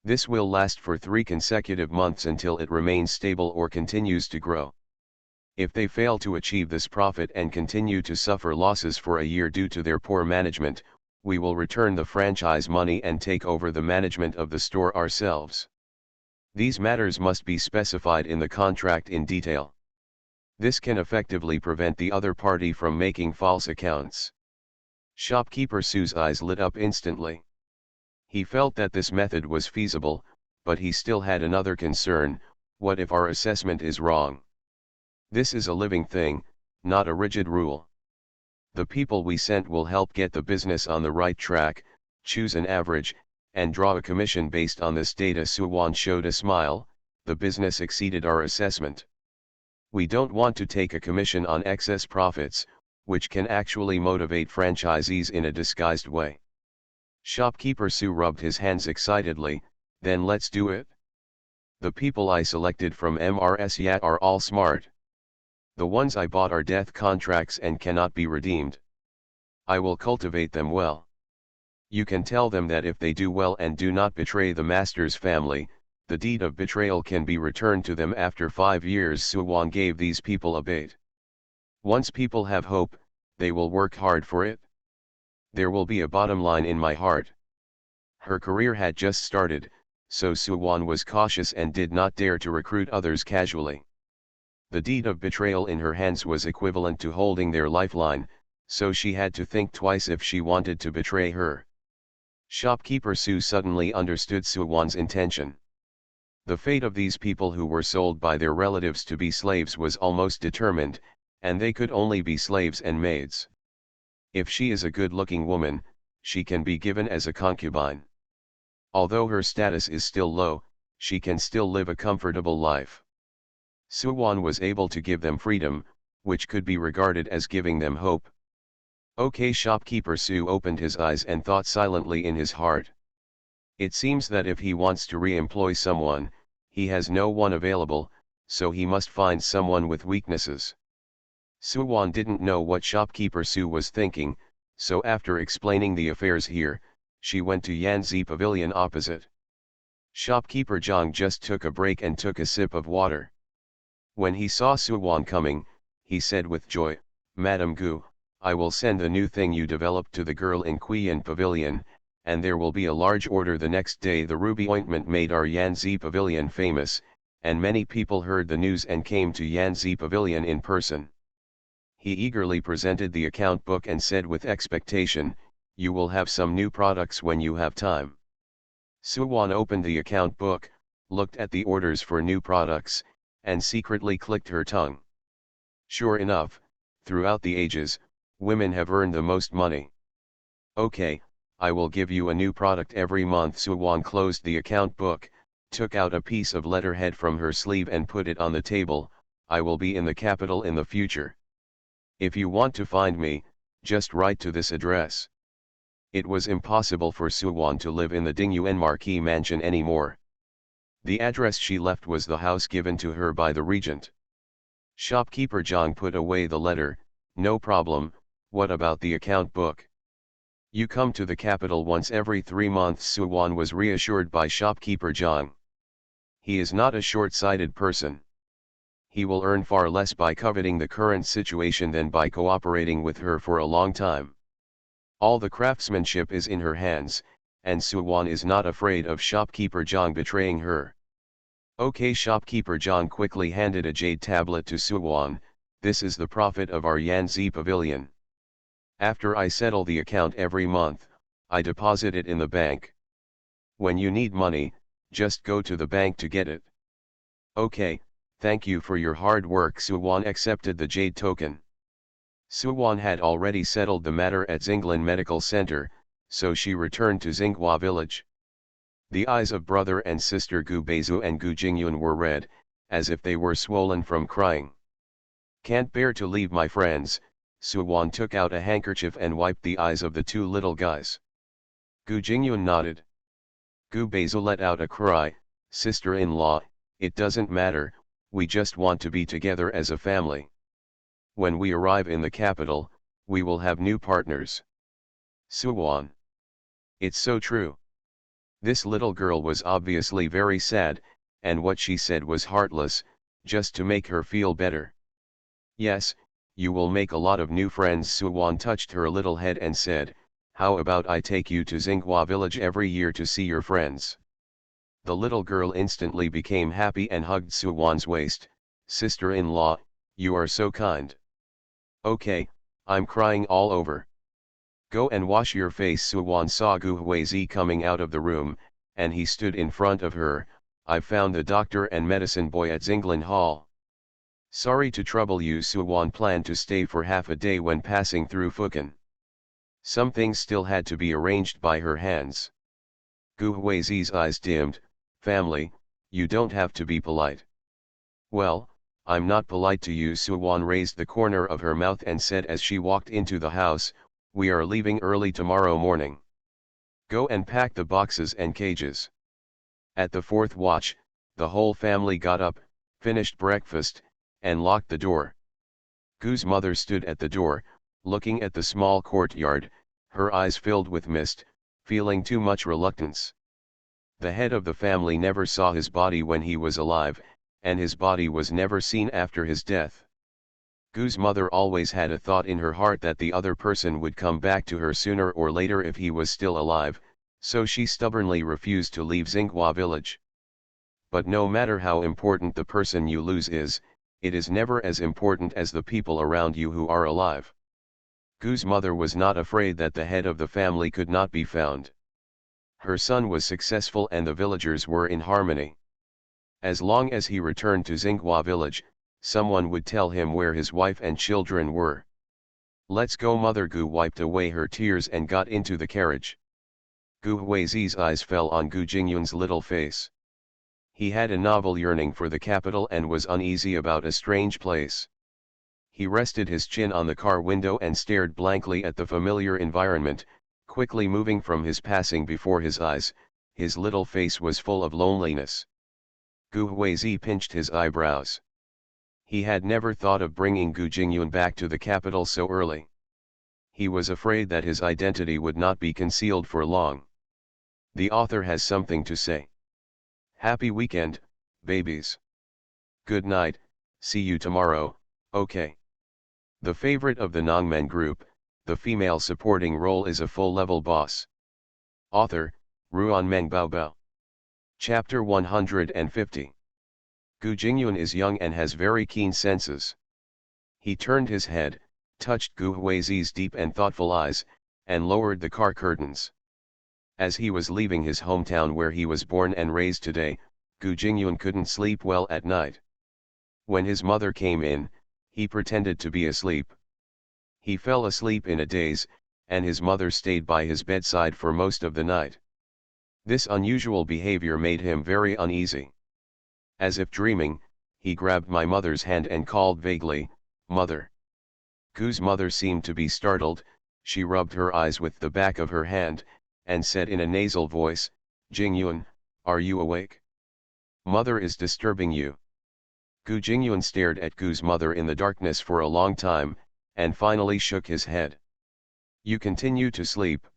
This will last for 3 consecutive months until it remains stable or continues to grow. If they fail to achieve this profit and continue to suffer losses for a year due to their poor management, we will return the franchise money and take over the management of the store ourselves. These matters must be specified in the contract in detail. This can effectively prevent the other party from making false accounts. Shopkeeper Su's eyes lit up instantly. He felt that this method was feasible, but he still had another concern: what if our assessment is wrong? This is a living thing, not a rigid rule. The people we sent will help get the business on the right track, choose an average, and draw a commission based on this data. Su Wan showed a smile. The business exceeded our assessment. We don't want to take a commission on excess profits, which can actually motivate franchisees in a disguised way. Shopkeeper Su rubbed his hands excitedly. Then let's do it. The people I selected from MRS Yat are all smart. The ones I bought are death contracts and cannot be redeemed. I will cultivate them well. You can tell them that if they do well and do not betray the master's family, the deed of betrayal can be returned to them after 5 years. Suwon gave these people a bait. Once people have hope, they will work hard for it. There will be a bottom line in my heart. Her career had just started, so Suwon was cautious and did not dare to recruit others casually. The deed of betrayal in her hands was equivalent to holding their lifeline, so she had to think twice if she wanted to betray her. Shopkeeper Su suddenly understood Suwon's intention. The fate of these people who were sold by their relatives to be slaves was almost determined, and they could only be slaves and maids. If she is a good-looking woman, she can be given as a concubine. Although her status is still low, she can still live a comfortable life. Suwon was able to give them freedom, which could be regarded as giving them hope. Okay, shopkeeper Su opened his eyes and thought silently in his heart. It seems that if he wants to re-employ someone, he has no one available, so he must find someone with weaknesses. Suwon didn't know what shopkeeper Su was thinking, so after explaining the affairs here, she went to Yanzi Pavilion opposite. Shopkeeper Zhang just took a break and took a sip of water. When he saw Suwon coming, he said with joy, "Madam Gu, I will send the new thing you developed to the girl in Qian Pavilion, and there will be a large order the next day." The ruby ointment made our Yanzi Pavilion famous, and many people heard the news and came to Yanzi Pavilion in person. He eagerly presented the account book and said with expectation, "You will have some new products when you have time." Suwon opened the account book, looked at the orders for new products, and secretly clicked her tongue. Sure enough, throughout the ages, women have earned the most money. Okay, I will give you a new product every month. Suwon closed the account book, took out a piece of letterhead from her sleeve and put it on the table. "I will be in the capital in the future. If you want to find me, just write to this address." It was impossible for Suwon to live in the Dingyuan Marquis mansion anymore. The address she left was the house given to her by the regent. Shopkeeper Zhang put away the letter. "No problem, what about the account book? You come to the capital once every 3 months." Suwon was reassured by shopkeeper Zhang. He is not a short-sighted person. He will earn far less by coveting the current situation than by cooperating with her for a long time. All the craftsmanship is in her hands, and Suwon is not afraid of shopkeeper Zhang betraying her. Okay, shopkeeper Zhang quickly handed a jade tablet to Suwon. "This is the profit of our Yanzi Pavilion. After I settle the account every month, I deposit it in the bank. When you need money, just go to the bank to get it." "Okay, thank you for your hard work." Suwon accepted the jade token. Suwon had already settled the matter at Xinglan Medical Center, so she returned to Xinghua village. The eyes of brother and sister Gu Beizu and Gu Jingyun were red, as if they were swollen from crying. "Can't bear to leave my friends." Suwon took out a handkerchief and wiped the eyes of the two little guys. Gu Jingyun nodded. Gu Beizu let out a cry, "Sister-in-law, it doesn't matter, we just want to be together as a family. When we arrive in the capital, we will have new partners." Suwon. It's so true. This little girl was obviously very sad, and what she said was heartless, just to make her feel better. "Yes, you will make a lot of new friends." Suwon touched her little head and said, "How about I take you to Xinghua village every year to see your friends?" The little girl instantly became happy and hugged Suwon's waist. "Sister-in-law, you are so kind." "Okay, I'm crying all over. Go and wash your face." Suwon saw Gu Huizi coming out of the room, and he stood in front of her. "I've found the doctor and medicine boy at Xinglan Hall. Sorry to trouble you." Suwon planned to stay for half a day when passing through Fukan. Some things still had to be arranged by her hands. Gu Huizi's eyes dimmed. "Family, you don't have to be polite." "Well, I'm not polite to you." Suwon raised the corner of her mouth and said as she walked into the house, "We are leaving early tomorrow morning. Go and pack the boxes and cages. At the fourth watch, The whole family got up, finished breakfast, and locked the door. Gu's mother stood at the door, looking at the small courtyard, her eyes filled with mist, feeling too much reluctance. The head of the family never saw his body when he was alive, and his body was never seen after his death. Gu's mother always had a thought in her heart that the other person would come back to her sooner or later if he was still alive, so she stubbornly refused to leave Xinghua village. But no matter how important the person you lose is, it is never as important as the people around you who are alive. Gu's mother was not afraid that the head of the family could not be found. Her son was successful and the villagers were in harmony. As long as he returned to Xinghua village, someone would tell him where his wife and children were. Let's go. Mother Gu wiped away her tears and got into the carriage. Gu Huizi's eyes fell on Gu Jingyun's little face. He had a novel yearning for the capital and was uneasy about a strange place. He rested his chin on the car window and stared blankly at the familiar environment, quickly moving from his passing before his eyes. His little face was full of loneliness. Gu Huizi pinched his eyebrows. He had never thought of bringing Gu Jingyun back to the capital so early. He was afraid that his identity would not be concealed for long. The author has something to say. Happy weekend, babies. Good night, see you tomorrow, okay. The favorite of the Nongmen group, the female supporting role is a full-level boss. Author, Ruan Meng Baobao. Chapter 150. Gu Jingyun is young and has very keen senses. He turned his head, touched Gu Huizi's deep and thoughtful eyes, and lowered the car curtains. As he was leaving his hometown where he was born and raised today, Gu Jingyun couldn't sleep well at night. When his mother came in, he pretended to be asleep. He fell asleep in a daze, and his mother stayed by his bedside for most of the night. This unusual behavior made him very uneasy. As if dreaming, he grabbed my mother's hand and called vaguely, "Mother." Gu's mother seemed to be startled. She rubbed her eyes with the back of her hand, and said in a nasal voice, "Jingyun, are you awake? Mother is disturbing you." Gu Jingyun stared at Gu's mother in the darkness for a long time, and finally shook his head. "You continue to sleep.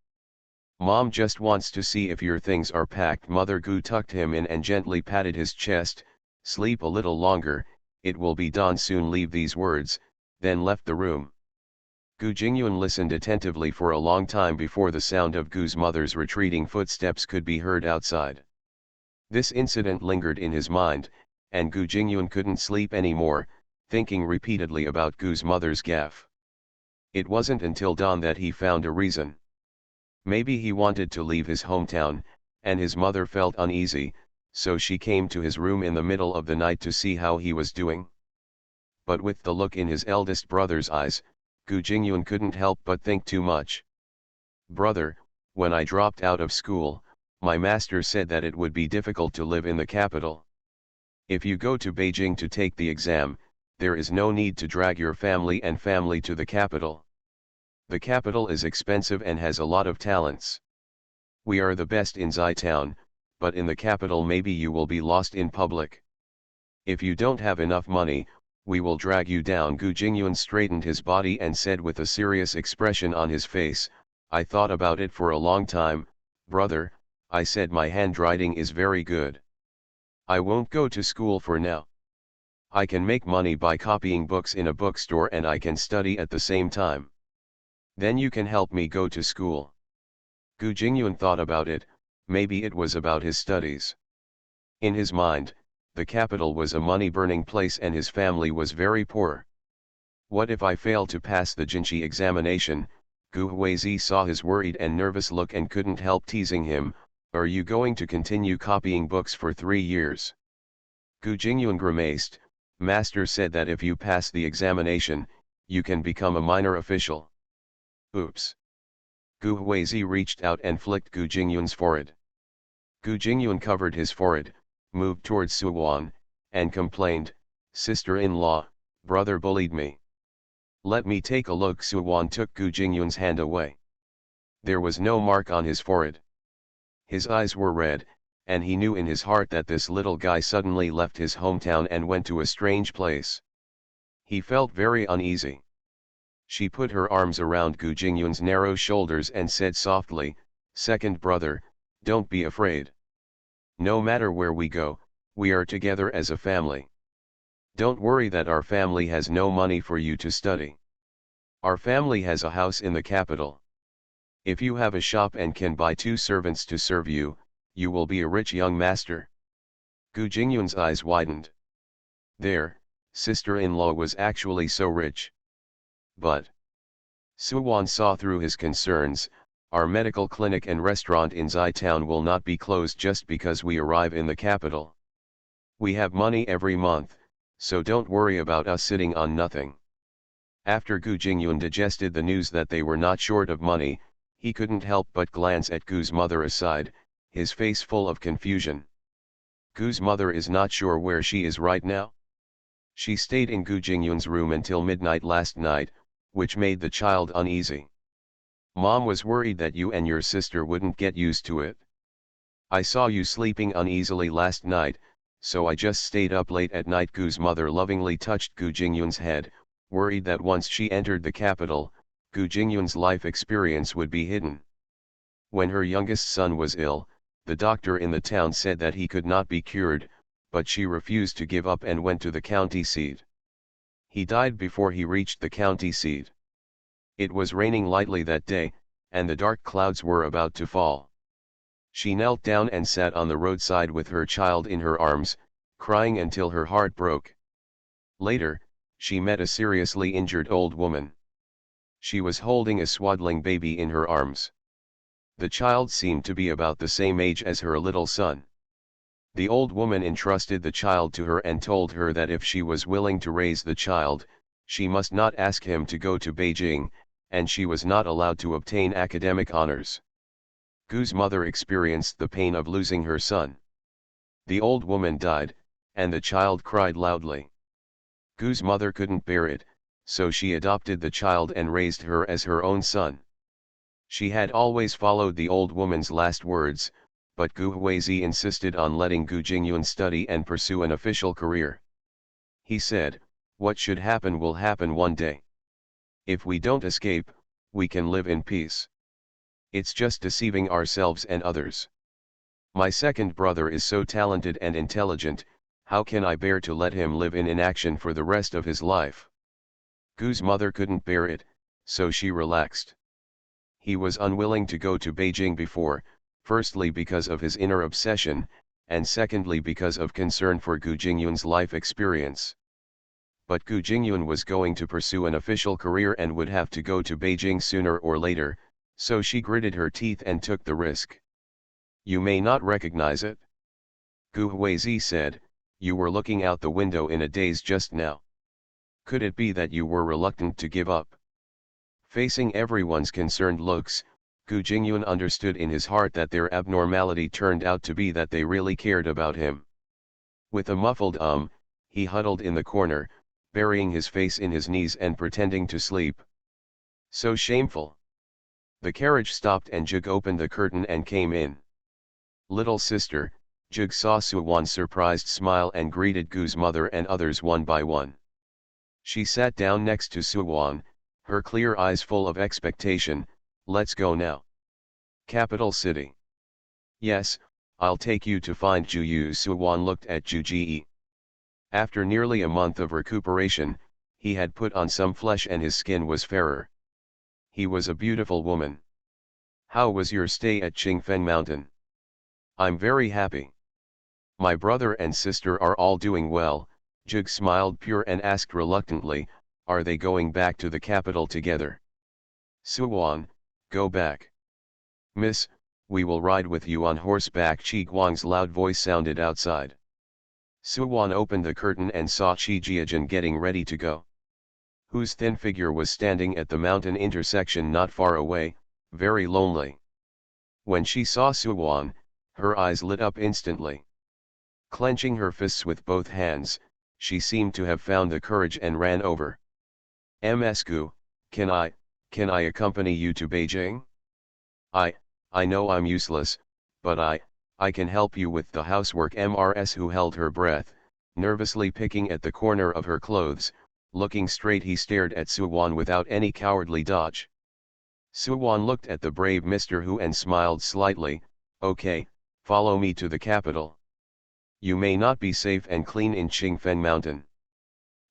Mom just wants to see if your things are packed." Mother Gu tucked him in and gently patted his chest. "Sleep a little longer, it will be dawn soon." Leave these words, then left the room. Gu Jingyun listened attentively for a long time before the sound of Gu's mother's retreating footsteps could be heard outside. This incident lingered in his mind, and Gu Jingyun couldn't sleep anymore, thinking repeatedly about Gu's mother's gaffe. It wasn't until dawn that he found a reason. Maybe he wanted to leave his hometown, and his mother felt uneasy, so she came to his room in the middle of the night to see how he was doing. But with the look in his eldest brother's eyes, Gu Jingyun couldn't help but think too much. "Brother, when I dropped out of school, my master said that it would be difficult to live in the capital. If you go to Beijing to take the exam, there is no need to drag your family to the capital. The capital is expensive and has a lot of talents. We are the best in Xi town, but in the capital maybe you will be lost in public. If you don't have enough money, we will drag you down." Gu Jingyun straightened his body and said with a serious expression on his face, "I thought about it for a long time, brother. I said my handwriting is very good. I won't go to school for now. I can make money by copying books in a bookstore and I can study at the same time. Then you can help me go to school." Gu Jingyun thought about it. Maybe it was about his studies. In his mind, the capital was a money-burning place and his family was very poor. What if I fail to pass the Jinshi examination? Gu Huizi saw his worried and nervous look and couldn't help teasing him, "Are you going to continue copying books for 3 years? Gu Jingyun grimaced. "Master said that if you pass the examination, you can become a minor official." Oops. Gu Huizi reached out and flicked Gu Jingyun's forehead. Gu Jingyun covered his forehead, moved towards Suwan, and complained, "Sister-in-law, brother bullied me. Let me take a look." Suwan took Gu Jingyun's hand away. There was no mark on his forehead. His eyes were red, and he knew in his heart that this little guy suddenly left his hometown and went to a strange place. He felt very uneasy. She put her arms around Gu Jingyun's narrow shoulders and said softly, "Second brother, don't be afraid. No matter where we go, we are together as a family. Don't worry that our family has no money for you to study. Our family has a house in the capital. If you have a shop and can buy 2 servants to serve you, you will be a rich young master." Gu Jingyun's eyes widened. Their sister-in-law was actually so rich. But Suwon saw through his concerns. "Our medical clinic and restaurant in Zai Town will not be closed just because we arrive in the capital. We have money every month, so don't worry about us sitting on nothing." After Gu Jingyun digested the news that they were not short of money, he couldn't help but glance at Gu's mother aside, his face full of confusion. Gu's mother is not sure where she is right now. She stayed in Gu Jingyun's room until midnight last night, which made the child uneasy. "Mom was worried that you and your sister wouldn't get used to it. I saw you sleeping uneasily last night, so I just stayed up late at night." Gu's mother lovingly touched Gu Jingyun's head, worried that once she entered the capital, Gu Jingyun's life experience would be hidden. When her youngest son was ill, the doctor in the town said that he could not be cured, but she refused to give up and went to the county seat. He died before he reached the county seat. It was raining lightly that day, and the dark clouds were about to fall. She knelt down and sat on the roadside with her child in her arms, crying until her heart broke. Later, she met a seriously injured old woman. She was holding a swaddling baby in her arms. The child seemed to be about the same age as her little son. The old woman entrusted the child to her and told her that if she was willing to raise the child, she must not ask him to go to Beijing, and she was not allowed to obtain academic honors. Gu's mother experienced the pain of losing her son. The old woman died, and the child cried loudly. Gu's mother couldn't bear it, so she adopted the child and raised her as her own son. She had always followed the old woman's last words, but Gu Huizi insisted on letting Gu Jingyun study and pursue an official career. He said, "What should happen will happen one day. If we don't escape, we can live in peace. It's just deceiving ourselves and others. My second brother is so talented and intelligent, how can I bear to let him live in inaction for the rest of his life?" Gu's mother couldn't bear it, so she relaxed. He was unwilling to go to Beijing before, firstly because of his inner obsession, and secondly because of concern for Gu Jingyun's life experience. But Gu Jingyun was going to pursue an official career and would have to go to Beijing sooner or later, so she gritted her teeth and took the risk. "You may not recognize it," Gu Huizi said, "you were looking out the window in a daze just now. Could it be that you were reluctant to give up?" Facing everyone's concerned looks, Gu Jingyun understood in his heart that their abnormality turned out to be that they really cared about him. With a muffled he huddled in the corner, burying his face in his knees and pretending to sleep. So shameful. The carriage stopped and Jug opened the curtain and came in. "Little sister," Jug saw Suwon's surprised smile and greeted Gu's mother and others one by one. She sat down next to Suwon, her clear eyes full of expectation. "Let's go now." "Capital city?" "Yes, I'll take you to find Juyu." Suwon looked at Juji. After nearly a month of recuperation, he had put on some flesh and his skin was fairer. He was a beautiful woman. "How was your stay at Qingfen Mountain?" "I'm very happy. My brother and sister are all doing well." Jug smiled pure and asked reluctantly, "Are they going back to the capital together?" "Suwon, go back." "Miss, we will ride with you on horseback." Chi Guang's loud voice sounded outside. Suwon opened the curtain and saw Chi Jiajin getting ready to go. Whose thin figure was standing at the mountain intersection not far away, very lonely. When she saw Suwon, her eyes lit up instantly. Clenching her fists with both hands, she seemed to have found the courage and ran over. "Msku, can I accompany you to Beijing? I know I'm useless, but I can help you with the housework. Mrs. who held her breath, nervously picking at the corner of her clothes, looking straight. He stared at Suwon without any cowardly dodge. Suwon looked at the brave Mr. Hu and smiled slightly. Okay, follow me to the capital. You may not be safe and clean in Qingfen Mountain.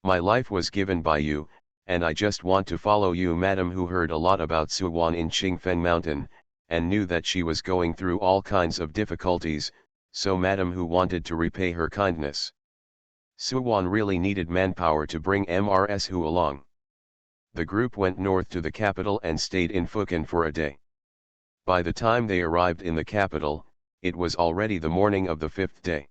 My life was given by you, and I just want to follow you. Madam Hu heard a lot about Suwon in Qingfen Mountain, and knew that she was going through all kinds of difficulties, so Madam Hu wanted to repay her kindness. Suwon really needed manpower to bring Mrs. Hu along. The group went north to the capital and stayed in Fukan for a day. By the time they arrived in the capital, it was already the morning of the 5th day.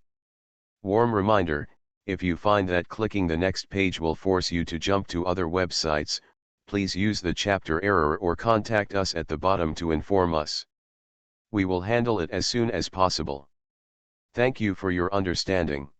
Warm reminder, if you find that clicking the next page will force you to jump to other websites, please use the chapter error or contact us at the bottom to inform us. We will handle it as soon as possible. Thank you for your understanding.